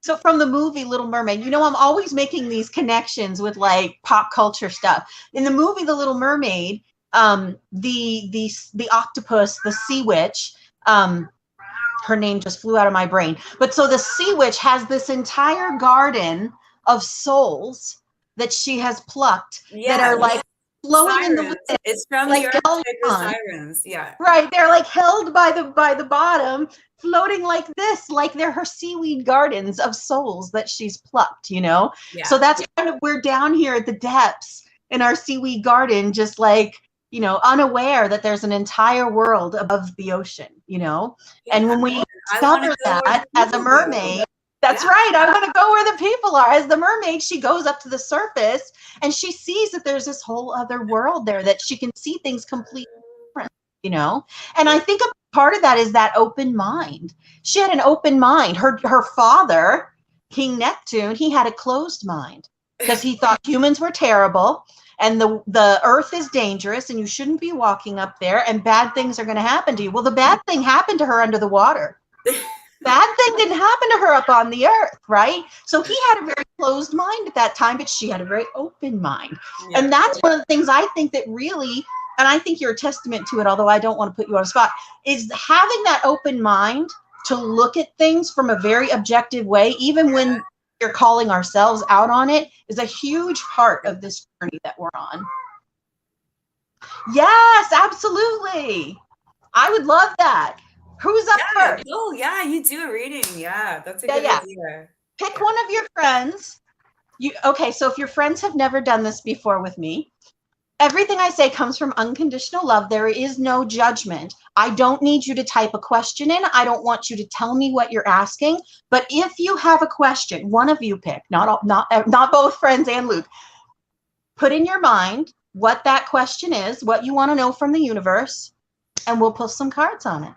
so from the movie Little Mermaid, you know, I'm always making these connections with like pop culture stuff. In the movie The Little Mermaid, the octopus, the sea witch, her name just flew out of my brain. But so the sea witch has this entire garden of souls that she has plucked that
Yeah.
are like flowing in the
Sirens.
wind,
It's from the
like
archetype of
Gallions.
sirens. Yeah.
Right, they're like held by the bottom, floating like this, like they're her seaweed gardens of souls that she's plucked, you know? So
Yeah.
that's kind of, we're down here at the depths in our seaweed garden, just like, you know, unaware that there's an entire world above the ocean, you know? And
Yeah.
when we
I want to
discover
go where the
that as a
people go.
mermaid, that's
Yeah.
right. I want to go where the people are. As the mermaid, she goes up to the surface and she sees that there's this whole other world there, that she can see things completely different, you know? And I
Yeah.
think a part of that is that open mind. She had an open mind. Her father, King Neptune, he had a closed mind because he thought humans were terrible and the earth is dangerous and you shouldn't be walking up there and bad things are going to happen to you. Well, the bad thing happened to her under the water. Bad thing didn't happen to her up on the earth, right? So he had a very closed mind at that time, but she had a very open mind.
Yeah.
And that's one of the things I think that really, and I think you're a testament to it, although I don't want to put you on a spot, is having that open mind to look at things from a very objective way, even when you're calling ourselves out on it, is a huge part of this journey that we're on. Yes, absolutely. I would love that. Who's up
Yeah.
first?
Oh, yeah. You do a reading. Yeah. That's a
Yeah,
good
yeah.
idea.
Pick
Yeah.
one of your friends. Okay, so if your friends have never done this before with me, everything I say comes from unconditional love. There is no judgment. I don't need you to type a question in. I don't want you to tell me what you're asking. But if you have a question, one of you pick, not both friends and Luke, put in your mind what that question is, what you want to know from the universe, and we'll pull some cards on it.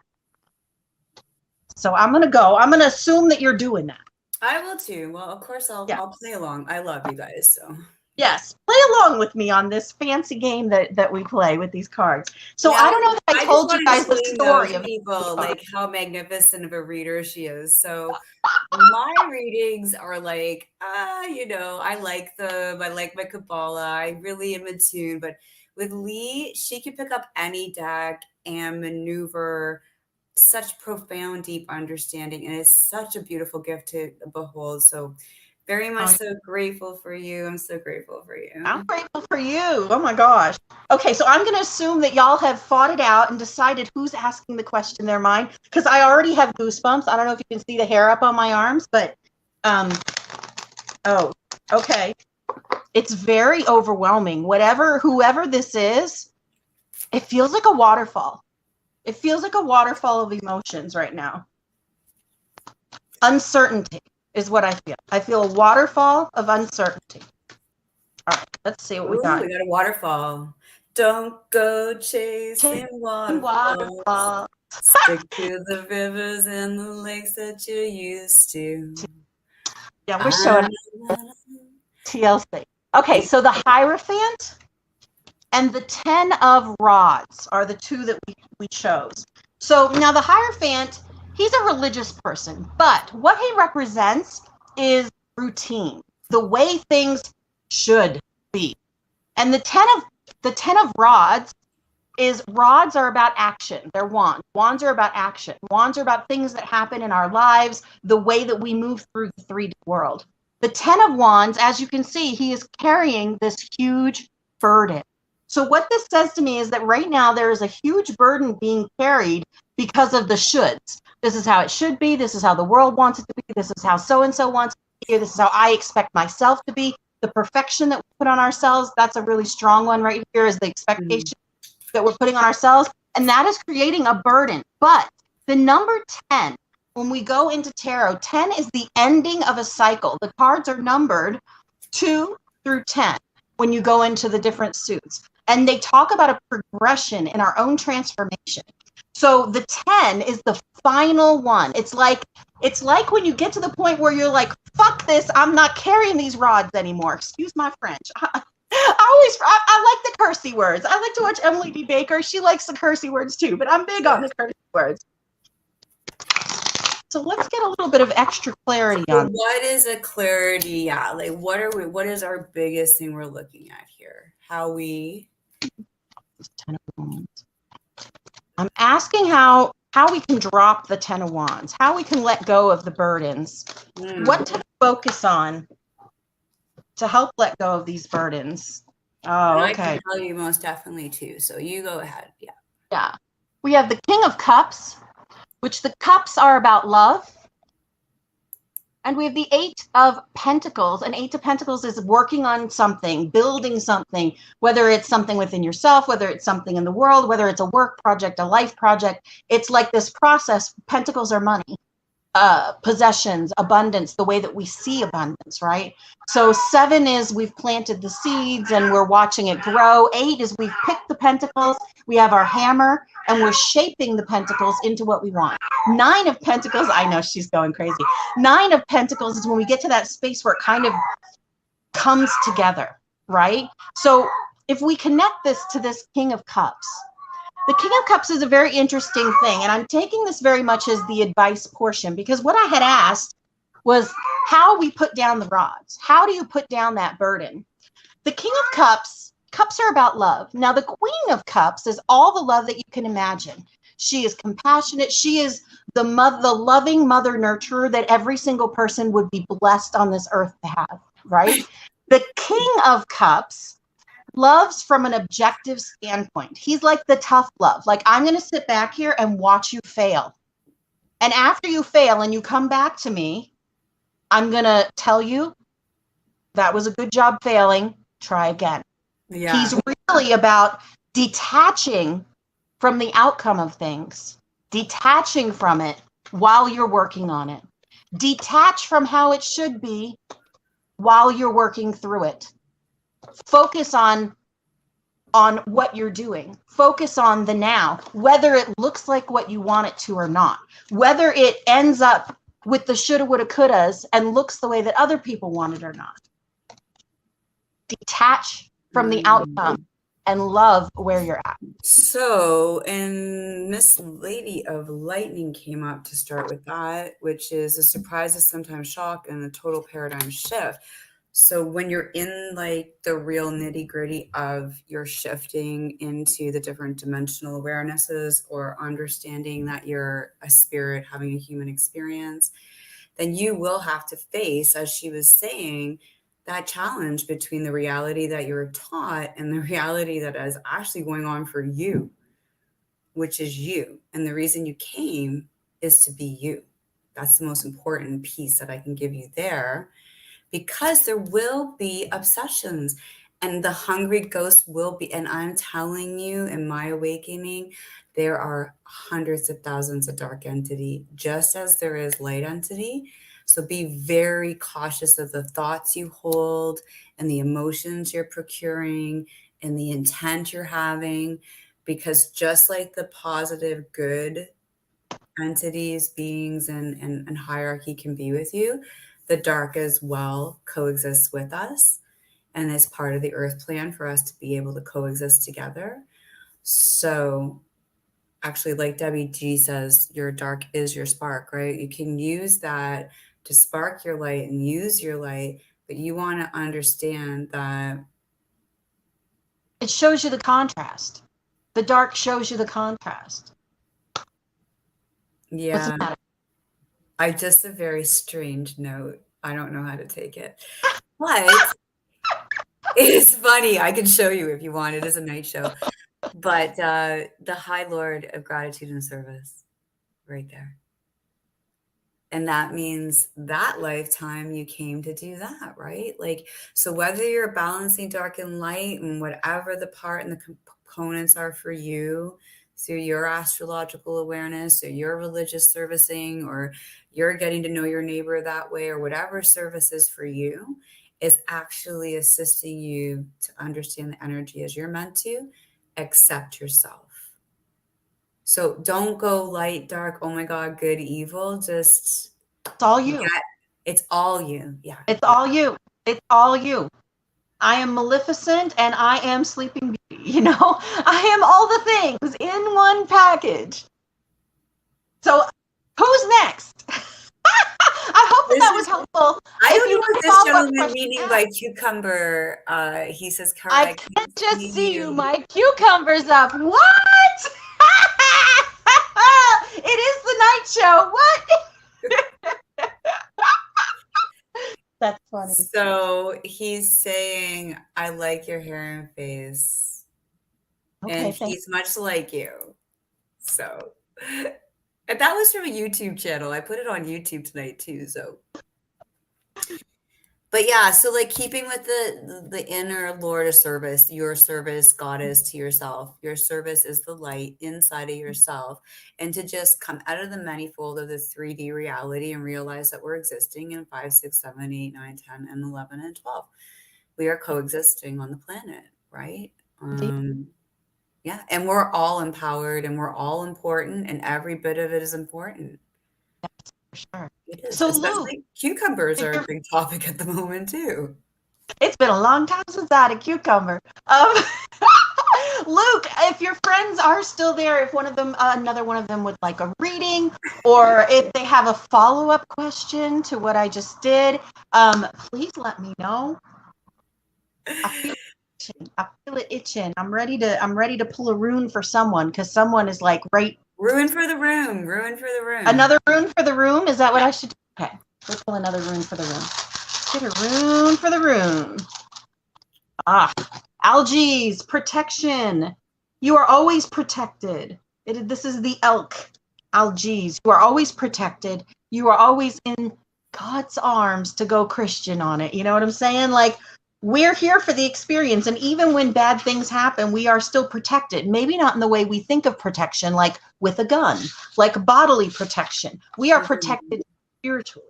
So I'm going to go. I'm going to assume that you're doing that.
I will too. Well, of course,
Yeah.
I'll play along. I love you guys. So
Yes, play along with me on this fancy game that we play with these cards. So
yeah,
I don't know if I
I just
told you
want to
guys the
explain though
story
to
of
people like how magnificent of a reader she is. So my readings are like, you know, I like them. I like my Kabbalah. I really am in tune. But with Lee, she could pick up any deck and maneuver such profound, deep understanding. And it's such a beautiful gift to behold. So very much so grateful for you. I'm so grateful for you.
I'm grateful for you. Oh my gosh. Okay, so I'm going to assume that y'all have fought it out and decided who's asking the question in their mind, because I already have goosebumps. I don't know if you can see the hair up on my arms, but oh, okay. It's very overwhelming. Whoever this is, it feels like a waterfall. It feels like a waterfall of emotions right now. Uncertainty is what I feel. I feel a waterfall of uncertainty. All right, let's see what we got.
We got a waterfall. Don't go chasing waterfalls. Stick to the rivers and the lakes that you're used to.
Yeah, we're showing TLC. Okay, so the Hierophant and the 10 of Rods are the two that we chose. So now the Hierophant, he's a religious person, but what he represents is routine, the way things should be. And the 10 of Rods are about action. They're wands. Wands are about action. Wands are about things that happen in our lives, the way that we move through the 3D world. The 10 of Wands, as you can see, he is carrying this huge burden. So what this says to me is that right now there is a huge burden being carried because of the shoulds. This is how it should be. This is how the world wants it to be. This is how so-and-so wants it to be. This is how I expect myself to be. The perfection that we put on ourselves, that's a really strong one right here, is the expectation that we're putting on ourselves. And that is creating a burden. But the number 10, when we go into tarot, 10 is the ending of a cycle. The cards are numbered 2 through 10 when you go into the different suits. And they talk about a progression in our own transformation. So the 10 is the final one. It's like when you get to the point where you're like, fuck this, I'm not carrying these rods anymore. Excuse my French. I like the cursey words. I like to watch Emily D. Baker. She likes the cursey words too, but I'm big on the cursey words. So let's get a little bit of extra clarity on
what is a clarity. Yeah, like what is our biggest thing we're looking at here? How we
I'm asking how we can drop the 10 of Wands, how we can let go of the burdens, what to focus on to help let go of these burdens. Oh, okay.
I can tell you most definitely too. So you go ahead. Yeah.
Yeah. We have the King of Cups, which the cups are about love. And we have the 8 of Pentacles. And 8 of Pentacles is working on something, building something, whether it's something within yourself, whether it's something in the world, whether it's a work project, a life project. It's like this process. Pentacles are money, possessions, abundance, the way that we see abundance, right? So 7 is we've planted the seeds and we're watching it grow. 8 is we've picked the pentacles, we have our hammer, and we're shaping the pentacles into what we want. 9 of Pentacles, I know she's going crazy. 9 of Pentacles is when we get to that space where it kind of comes together, right? So if we connect this to this King of Cups, the King of Cups is a very interesting thing, and I'm taking this very much as the advice portion, because what I had asked was how we put down the rods. How do you put down that burden? The King of Cups are about love. Now, the Queen of Cups is all the love that you can imagine. She is compassionate. She is the loving mother nurturer that every single person would be blessed on this earth to have, right? The King of Cups loves from an objective standpoint. He's like the tough love. Like, I'm going to sit back here and watch you fail. And after you fail and you come back to me, I'm going to tell you that was a good job failing. Try again. Yeah. He's really about detaching from the outcome of things, detaching from it while you're working on it. Detach from how it should be while you're working through it. Focus on what you're doing. Focus on the now, whether it looks like what you want it to or not, whether it ends up with the shoulda, woulda, couldas and looks the way that other people want it or not. Detach from the outcome and love where you're at.
So, and Miss Lady of Lightning came up to start with that, which is a surprise is sometimes shock and a total paradigm shift. So when you're in like the real nitty gritty of your shifting into the different dimensional awarenesses or understanding that you're a spirit having a human experience, then you will have to face, as she was saying, that challenge between the reality that you're taught and the reality that is actually going on for you, which is you. And the reason you came is to be you. That's the most important piece that I can give you there, because there will be obsessions and the hungry ghost will be. And I'm telling you, in my awakening, there are hundreds of thousands of dark entity, just as there is light entity. So be very cautious of the thoughts you hold and the emotions you're procuring and the intent you're having, because just like the positive, good entities, beings, and hierarchy can be with you, the dark as well coexists with us and is part of the earth plan for us to be able to coexist together. So actually, like Debbie G says, your dark is your spark, right? You can use that to spark your light and use your light, but you want to understand that
it shows you the contrast. The dark shows you the contrast.
yeah,
What's the matter?
I just a very strange note. I don't know how to take it. But it's funny. I can show you if you want. It is a night show. But the High Lord of Gratitude and Service, right there. And that means that lifetime you came to do that, right? Like, so whether you're balancing dark and light and whatever the part and the components are for you through your astrological awareness or your religious servicing, or you're getting to know your neighbor that way, or whatever service is for you, is actually assisting you to understand the energy as you're meant to, accept yourself. So don't go light, dark, oh my God, good, evil. Just
It's all you.
it's all you. Yeah.
It's all you. It's all you. I am Maleficent and I am Sleeping Beauty. You know, I am all the things in one package. So who's next? I hope that was helpful.
I don't know what this gentleman meaning by cucumber. He says, Cara,
I can't just see you. My cucumber's up. What? It is the night show. What? That's funny.
So he's saying, I like your hair and face. Okay, and he's much like you. So, and that was from a YouTube channel. I put it on YouTube tonight too. So, but yeah, so like keeping with the inner Lord of service, your service, goddess to yourself. Your service is the light inside of yourself, and to just come out of the manifold of the 3D reality and realize that we're existing in 5, 6, 7, 8, 9, 10, and 11 and 12. We are coexisting on the planet, right? Yeah, and we're all empowered and we're all important, and every bit of it is important.
That's for sure.
It is.
So
Especially
Luke,
cucumbers are a big topic at the moment too.
It's been a long time since I had a cucumber. Luke, if your friends are still there, if one of them, another one of them would like a reading, or if they have a follow-up question to what I just did, please let me know. I feel it itching. I'm ready to pull a rune for someone, because someone is like right.
Rune for the room. Rune for the room.
Another rune for the room? Is that what I should do? Okay. Let's pull another rune for the room. Get a rune for the room. Algaes, protection. You are always protected. This is the elk. Algaes. You are always protected. You are always in God's arms, to go Christian on it. You know what I'm saying? Like, we're here for the experience, and even when bad things happen, we are still protected. Maybe not in the way we think of protection, like with a gun, like bodily protection. We are protected spiritually.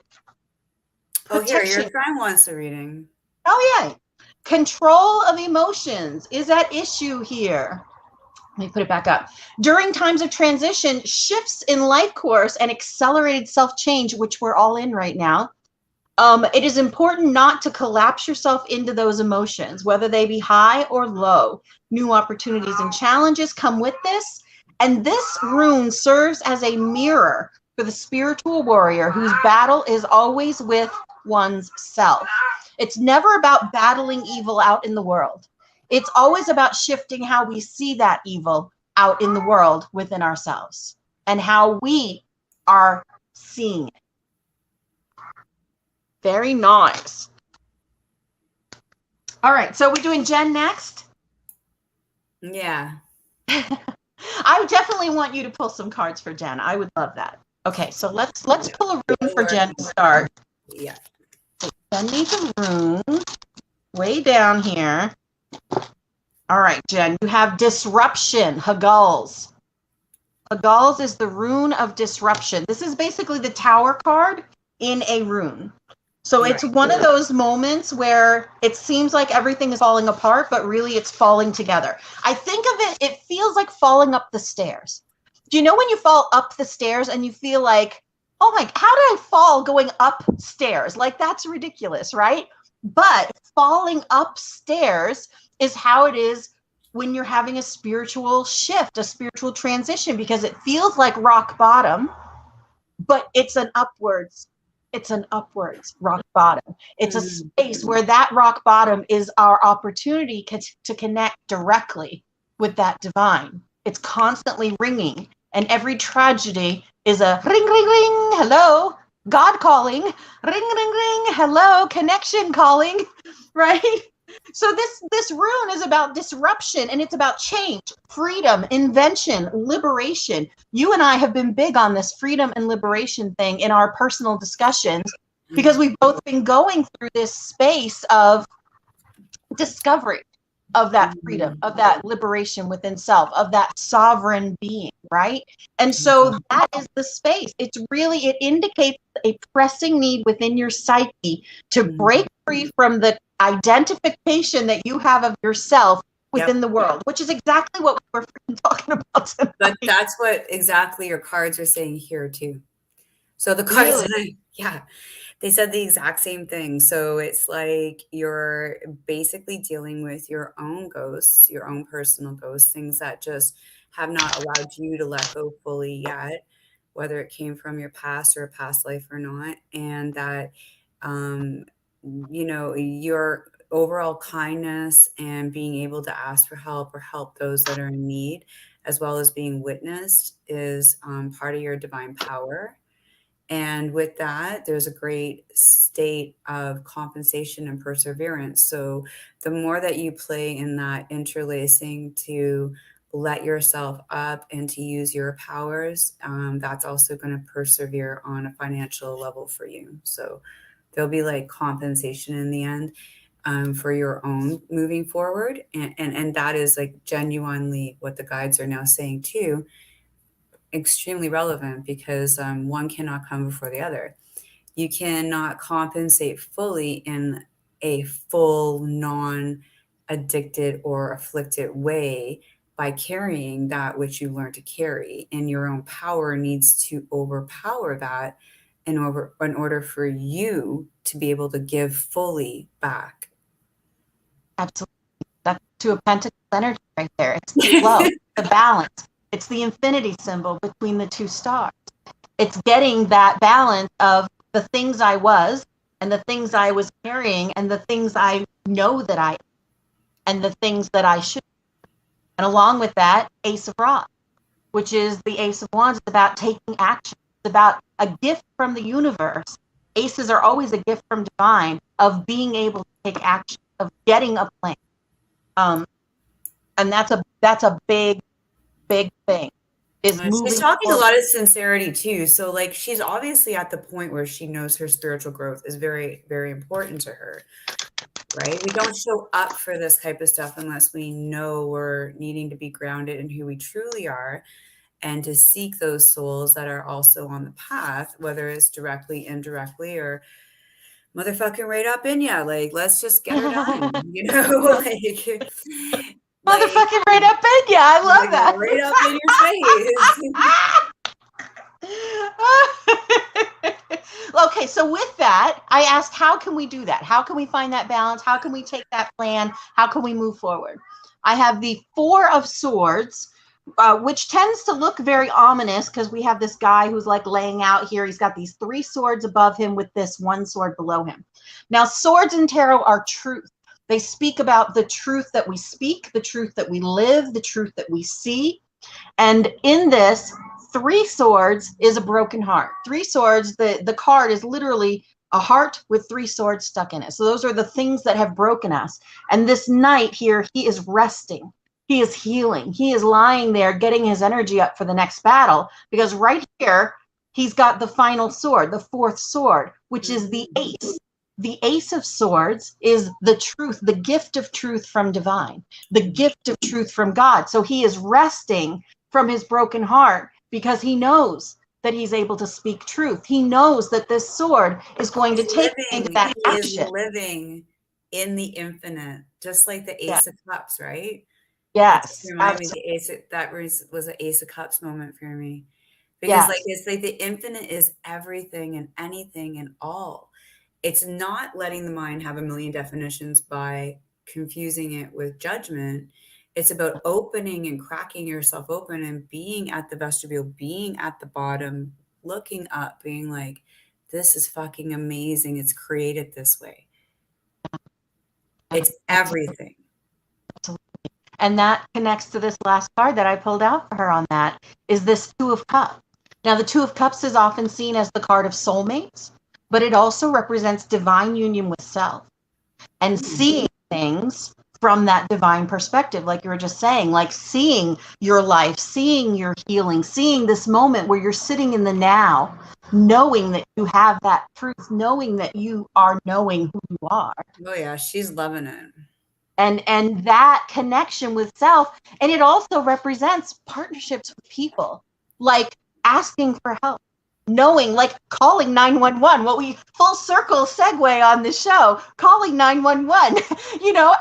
Protection. Oh, here, your friend wants a reading.
Oh, yeah. Control of emotions is at issue here. Let me put it back up. During times of transition, shifts in life course, and accelerated self-change, which we're all in right now, it is important not to collapse yourself into those emotions, whether they be high or low. New opportunities and challenges come with this. And this rune serves as a mirror for the spiritual warrior whose battle is always with one's self. It's never about battling evil out in the world. It's always about shifting how we see that evil out in the world within ourselves and how we are seeing it. Very nice. All right, so we're doing Jen next?
Yeah.
I would definitely want you to pull some cards for Jen. I would love that. Okay, so let's pull a rune for Jen to start.
Yeah.
Jen needs a rune way down here. All right, Jen, you have disruption, Haguls. Haguls is the rune of disruption. This is basically the Tower card in a rune. So it's one of those moments where it seems like everything is falling apart, but really it's falling together. I think of it, it feels like falling up the stairs. Do you know when you fall up the stairs and you feel like, oh my, how did I fall going upstairs? Like, that's ridiculous, right? But falling upstairs is how it is when you're having a spiritual shift, a spiritual transition, because it feels like rock bottom, but it's an upwards rock bottom. It's a space where that rock bottom is our opportunity to connect directly with that divine. It's constantly ringing, and every tragedy is a ring, ring, ring, hello, God calling, ring, ring, ring, hello, connection calling, right? So this rune is about disruption, and it's about change, freedom, invention, liberation. You and I have been big on this freedom and liberation thing in our personal discussions because we've both been going through this space of discovery of that freedom, of that liberation within self, of that sovereign being, right? And so that is the space. It's really, it indicates a pressing need within your psyche to break free from the identification that you have of yourself within the world, which is exactly what we were freaking talking about tonight.
But that's what exactly your cards are saying here too. So the cards, they said the exact same thing. So it's like you're basically dealing with your own ghosts, your own personal ghosts, things that just have not allowed you to let go fully yet, whether it came from your past or a past life or not. And that, you know, your overall kindness and being able to ask for help or help those that are in need, as well as being witnessed, is part of your divine power. And with that, there's a great state of compensation and perseverance. So the more that you play in that interlacing to let yourself up and to use your powers, that's also going to persevere on a financial level for you. So there'll be like compensation in the end for your own moving forward. And that is like genuinely what the guides are now saying too. Extremely relevant because one cannot come before the other. You cannot compensate fully in a full non-addicted or afflicted way by carrying that which you learn to carry, and your own power needs to overpower that in order for you to be able to give fully back.
Absolutely. That's to a pentacle energy right there. It's the flow, the balance. It's the infinity symbol between the two stars. It's getting that balance of the things I was and the things I was carrying and the things I know that I am and the things that I should. And along with that, Ace of Rods, which is the Ace of Wands. It's about taking action. It's about a gift from the universe. Aces are always a gift from divine of being able to take action, of getting a plan. And that's a big thing. Is moving.
She's talking a lot of sincerity too. So like she's obviously at the point where she knows her spiritual growth is very, very important to her. Right? We don't show up for this type of stuff unless we know we're needing to be grounded in who we truly are, and to seek those souls that are also on the path, whether it's directly, indirectly, or motherfucking right up in ya. Like, let's just get her done. You know,
motherfucking right up in ya. I love that.
Right up in
your face. Okay, so with that, I asked, how can we do that? How can we find that balance? How can we take that plan? How can we move forward? I have the Four of Swords, which tends to look very ominous because we have this guy who's like laying out here. He's got these 3 swords above him with this 1 sword below him. Now, swords in tarot are truth. They speak about the truth that we speak, the truth that we live, the truth that we see. And in this, 3 swords is a broken heart. 3 swords, the card is literally a heart with 3 swords stuck in it. So those are the things that have broken us. And this knight here, he is resting. He is healing. He is lying there getting his energy up for the next battle, because right here, he's got the final sword, the 4th sword, which is the ace. The ace of swords is the truth, the gift of truth from divine, the gift of truth from God. So he is resting from his broken heart because he knows that he's able to speak truth. He knows that this sword is going to take him into that
action.
He is
living in the infinite, just like the Ace of Cups, right?
Yes.
Remind me, the Ace that was an Ace of Cups moment for me. Because like it's like the infinite is everything and anything and all. It's not letting the mind have a million definitions by confusing it with judgment. It's about opening and cracking yourself open and being at the vestibule, being at the bottom, looking up, being like, this is fucking amazing. It's created this way. It's everything.
And that connects to this last card that I pulled out for her on that, is this 2 of Cups. Now, the 2 of Cups is often seen as the card of soulmates, but it also represents divine union with self and seeing things from that divine perspective, like you were just saying, like seeing your life, seeing your healing, seeing this moment where you're sitting in the now, knowing that you have that truth, knowing that you are knowing who you are.
Oh yeah, she's loving it.
And that connection with self. And it also represents partnerships with people, like asking for help, knowing, like calling 911, what we full circle segue on the show, calling 911,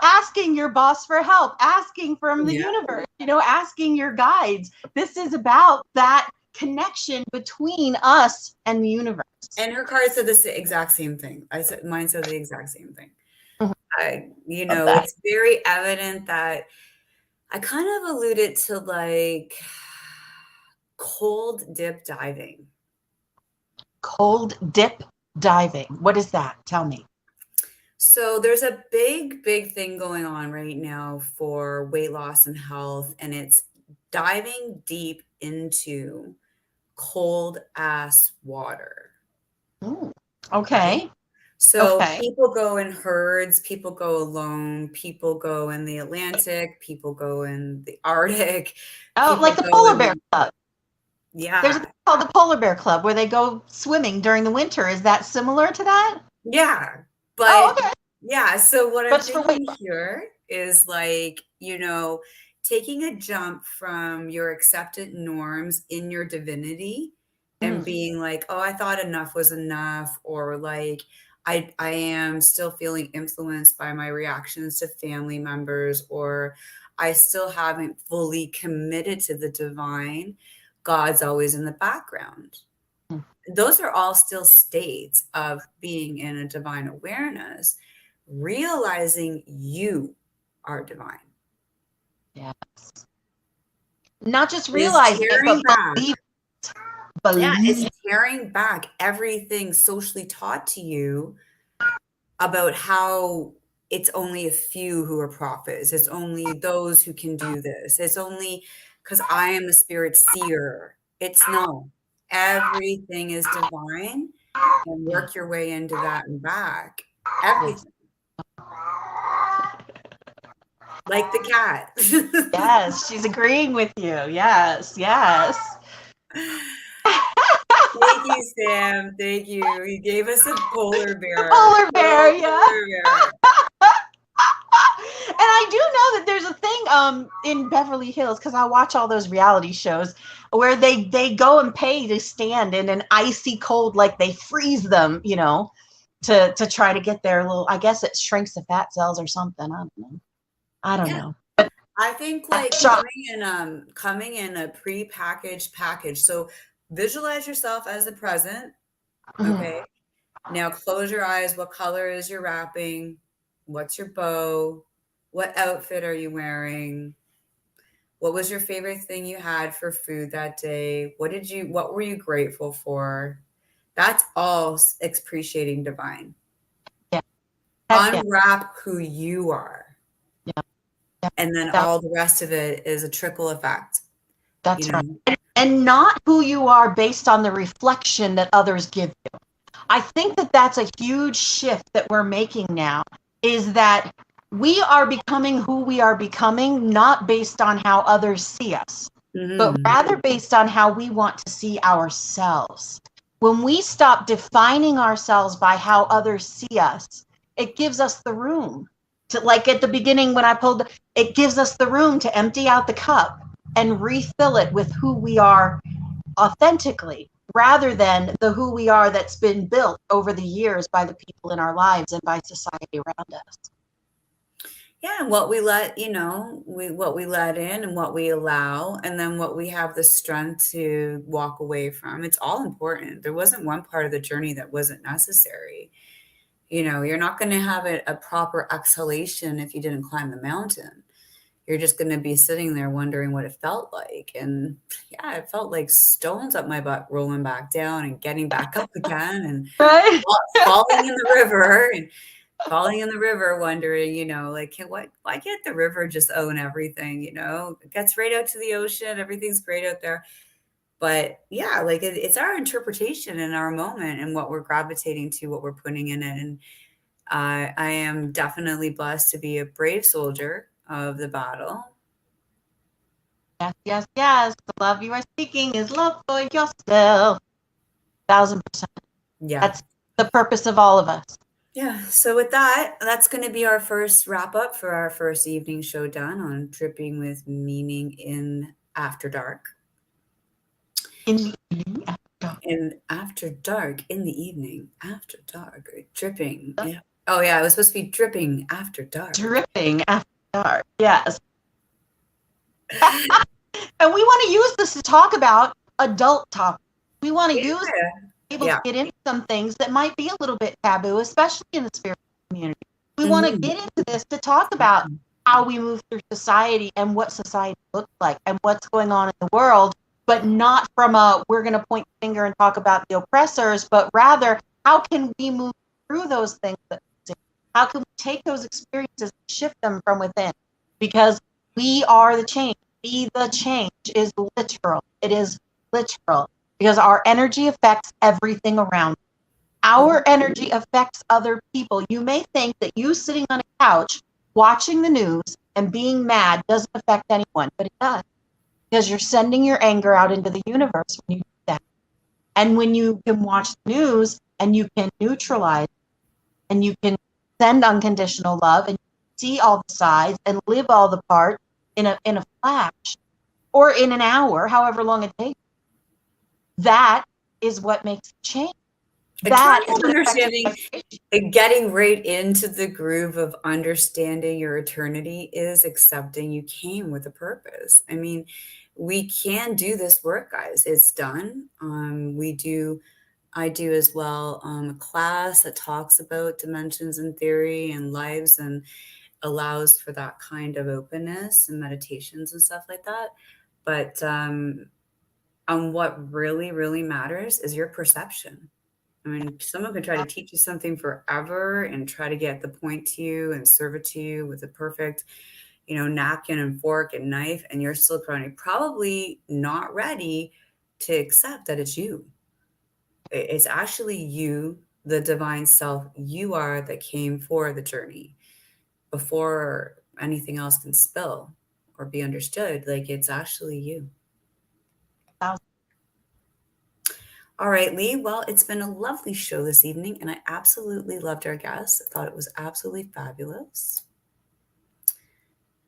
asking your boss for help, asking from the universe, asking your guides. This is about that connection between us and the universe.
And her card said the exact same thing. Mine said the exact same thing. It's very evident that I kind of alluded to like cold dip diving.
Cold dip diving. What is that? Tell me.
So there's a big thing going on right now for weight loss and health, and it's diving deep into cold ass water.
Ooh, okay.
So people go in herds, people go alone, people go in the Atlantic, people go in the Arctic.
Oh, like the Polar Bear Club.
Yeah.
There's a thing called the Polar Bear Club where they go swimming during the winter. Is that similar to that?
Yeah. But yeah, so what I'm thinking here is like, taking a jump from your accepted norms in your divinity and being like, oh, I thought enough was enough, or like, I am still feeling influenced by my reactions to family members, or I still haven't fully committed to the divine. God's always in the background. Those are all still states of being in a divine awareness, realizing you are divine.
Yes. Not just realizing it, but believe.
Yeah, it's tearing back everything socially taught to you about how it's only a few who are prophets. It's only those who can do this. It's only because I am the spirit seer. It's no. Everything is divine, and work your way into that and back. Everything. Like the cat.
Yes, she's agreeing with you. Yes.
Thank you, Sam. Thank you. He gave us a polar bear.
Polar bear, yeah. And I do know that there's a thing in Beverly Hills, because I watch all those reality shows where they go and pay to stand in an icy cold, like they freeze them, to try to get their little, I guess it shrinks the fat cells or something. I don't know. But
I think like coming in a pre-packaged package. So visualize yourself as the present. Okay. Now close your eyes. What color is your wrapping? What's your bow? What outfit are you wearing? What was your favorite thing you had for food that day? What were you grateful for? That's all appreciating divine.
Yeah. Heck yeah.
Unwrap who you are.
Yeah. Yeah.
And then all the rest of it is a trickle effect.
That's
You
right.
know?
And not who you are based on the reflection that others give you. I think that that's a huge shift that we're making now, is that we are becoming who we are becoming, not based on how others see us, but
Mm-hmm.
rather based on how we want to see ourselves. When we stop defining ourselves by how others see us, it gives us the room to, like at the beginning when I pulled, it gives us the room to empty out the cup and refill it with who we are authentically, rather than the who we are that's been built over the years by the people in our lives and by society around us.
Yeah, what we let, what we let in and what we allow, and then what we have the strength to walk away from. It's all important. There wasn't one part of the journey that wasn't necessary. You're not going to have a proper exhalation if you didn't climb the mountain. You're just going to be sitting there wondering what it felt like. And yeah, it felt like stones up my butt rolling back down and getting back up again and
Right?
falling in the river and falling in the river, wondering, why can't the river just own everything? It gets right out to the ocean. Everything's great out there. But yeah, like it's our interpretation in our moment and what we're gravitating to, what we're putting in it. And I am definitely blessed to be a brave soldier of the battle.
Yes, yes, yes. The love you are seeking is love for yourself. 1,000%.
Yeah.
That's the purpose of all of us.
Yeah. So with that, that's going to be our first wrap up for our first evening show done on Dripping with Meaning in After Dark.
In the evening after dark.
And after dark, in the evening, after dark, dripping. Yeah. Oh yeah, it was supposed to be dripping after dark.
Dripping after dark. Yes. And we want to use this to talk about adult topics. We want to use able to get into some things that might be a little bit taboo, especially in the spiritual community. We want to get into this to talk about how we move through society and what society looks like and what's going on in the world, but not from we're going to point the finger and talk about the oppressors, but rather how can we move through those things that we do? How can we take those experiences and shift them from within? Because we are the change. Be the change is literal. It is literal because our energy affects everything around. Our energy affects other people. You may think that you sitting on a couch watching the news and being mad doesn't affect anyone, but it does, because you're sending your anger out into the universe when you do that. And when you can watch the news and you can neutralize and you can send unconditional love and see all the sides and live all the parts in a flash or in an hour, however long it takes, that is what makes it change. That is
understanding, getting right into the groove of understanding your eternity is accepting you came with a purpose. I mean, we can do this work, guys. It's done. I do as well a class that talks about dimensions and theory and lives and allows for that kind of openness and meditations and stuff like that. But what really, really matters is your perception. I mean, someone could try to teach you something forever and try to get the point to you and serve it to you with a perfect, napkin and fork and knife, and you're still probably not ready to accept that it's you. It's actually you, the divine self you are, that came for the journey before anything else can spill or be understood. Like, it's actually you. All right, Lee. Well, it's been a lovely show this evening, and I absolutely loved our guests. I thought it was absolutely fabulous.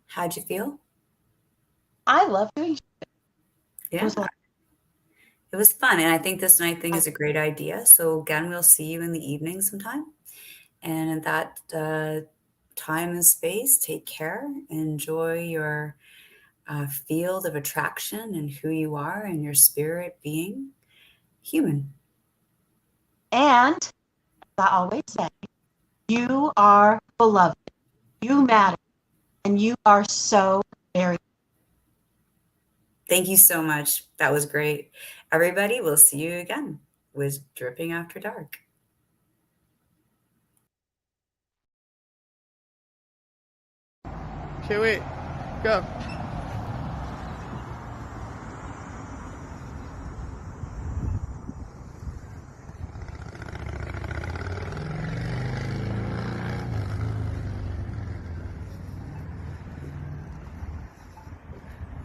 How'd you feel?
I love doing it.
Yeah. It was fun, and I think this night thing is a great idea. So again, we'll see you in the evening sometime. And in that time and space, take care. Enjoy your field of attraction and who you are and your spirit being human.
And as I always say, you are beloved. You matter. And you are so very
Thank you so much. That was great. Everybody, we'll see you again with Dripping After Dark.
Okay, wait. Go.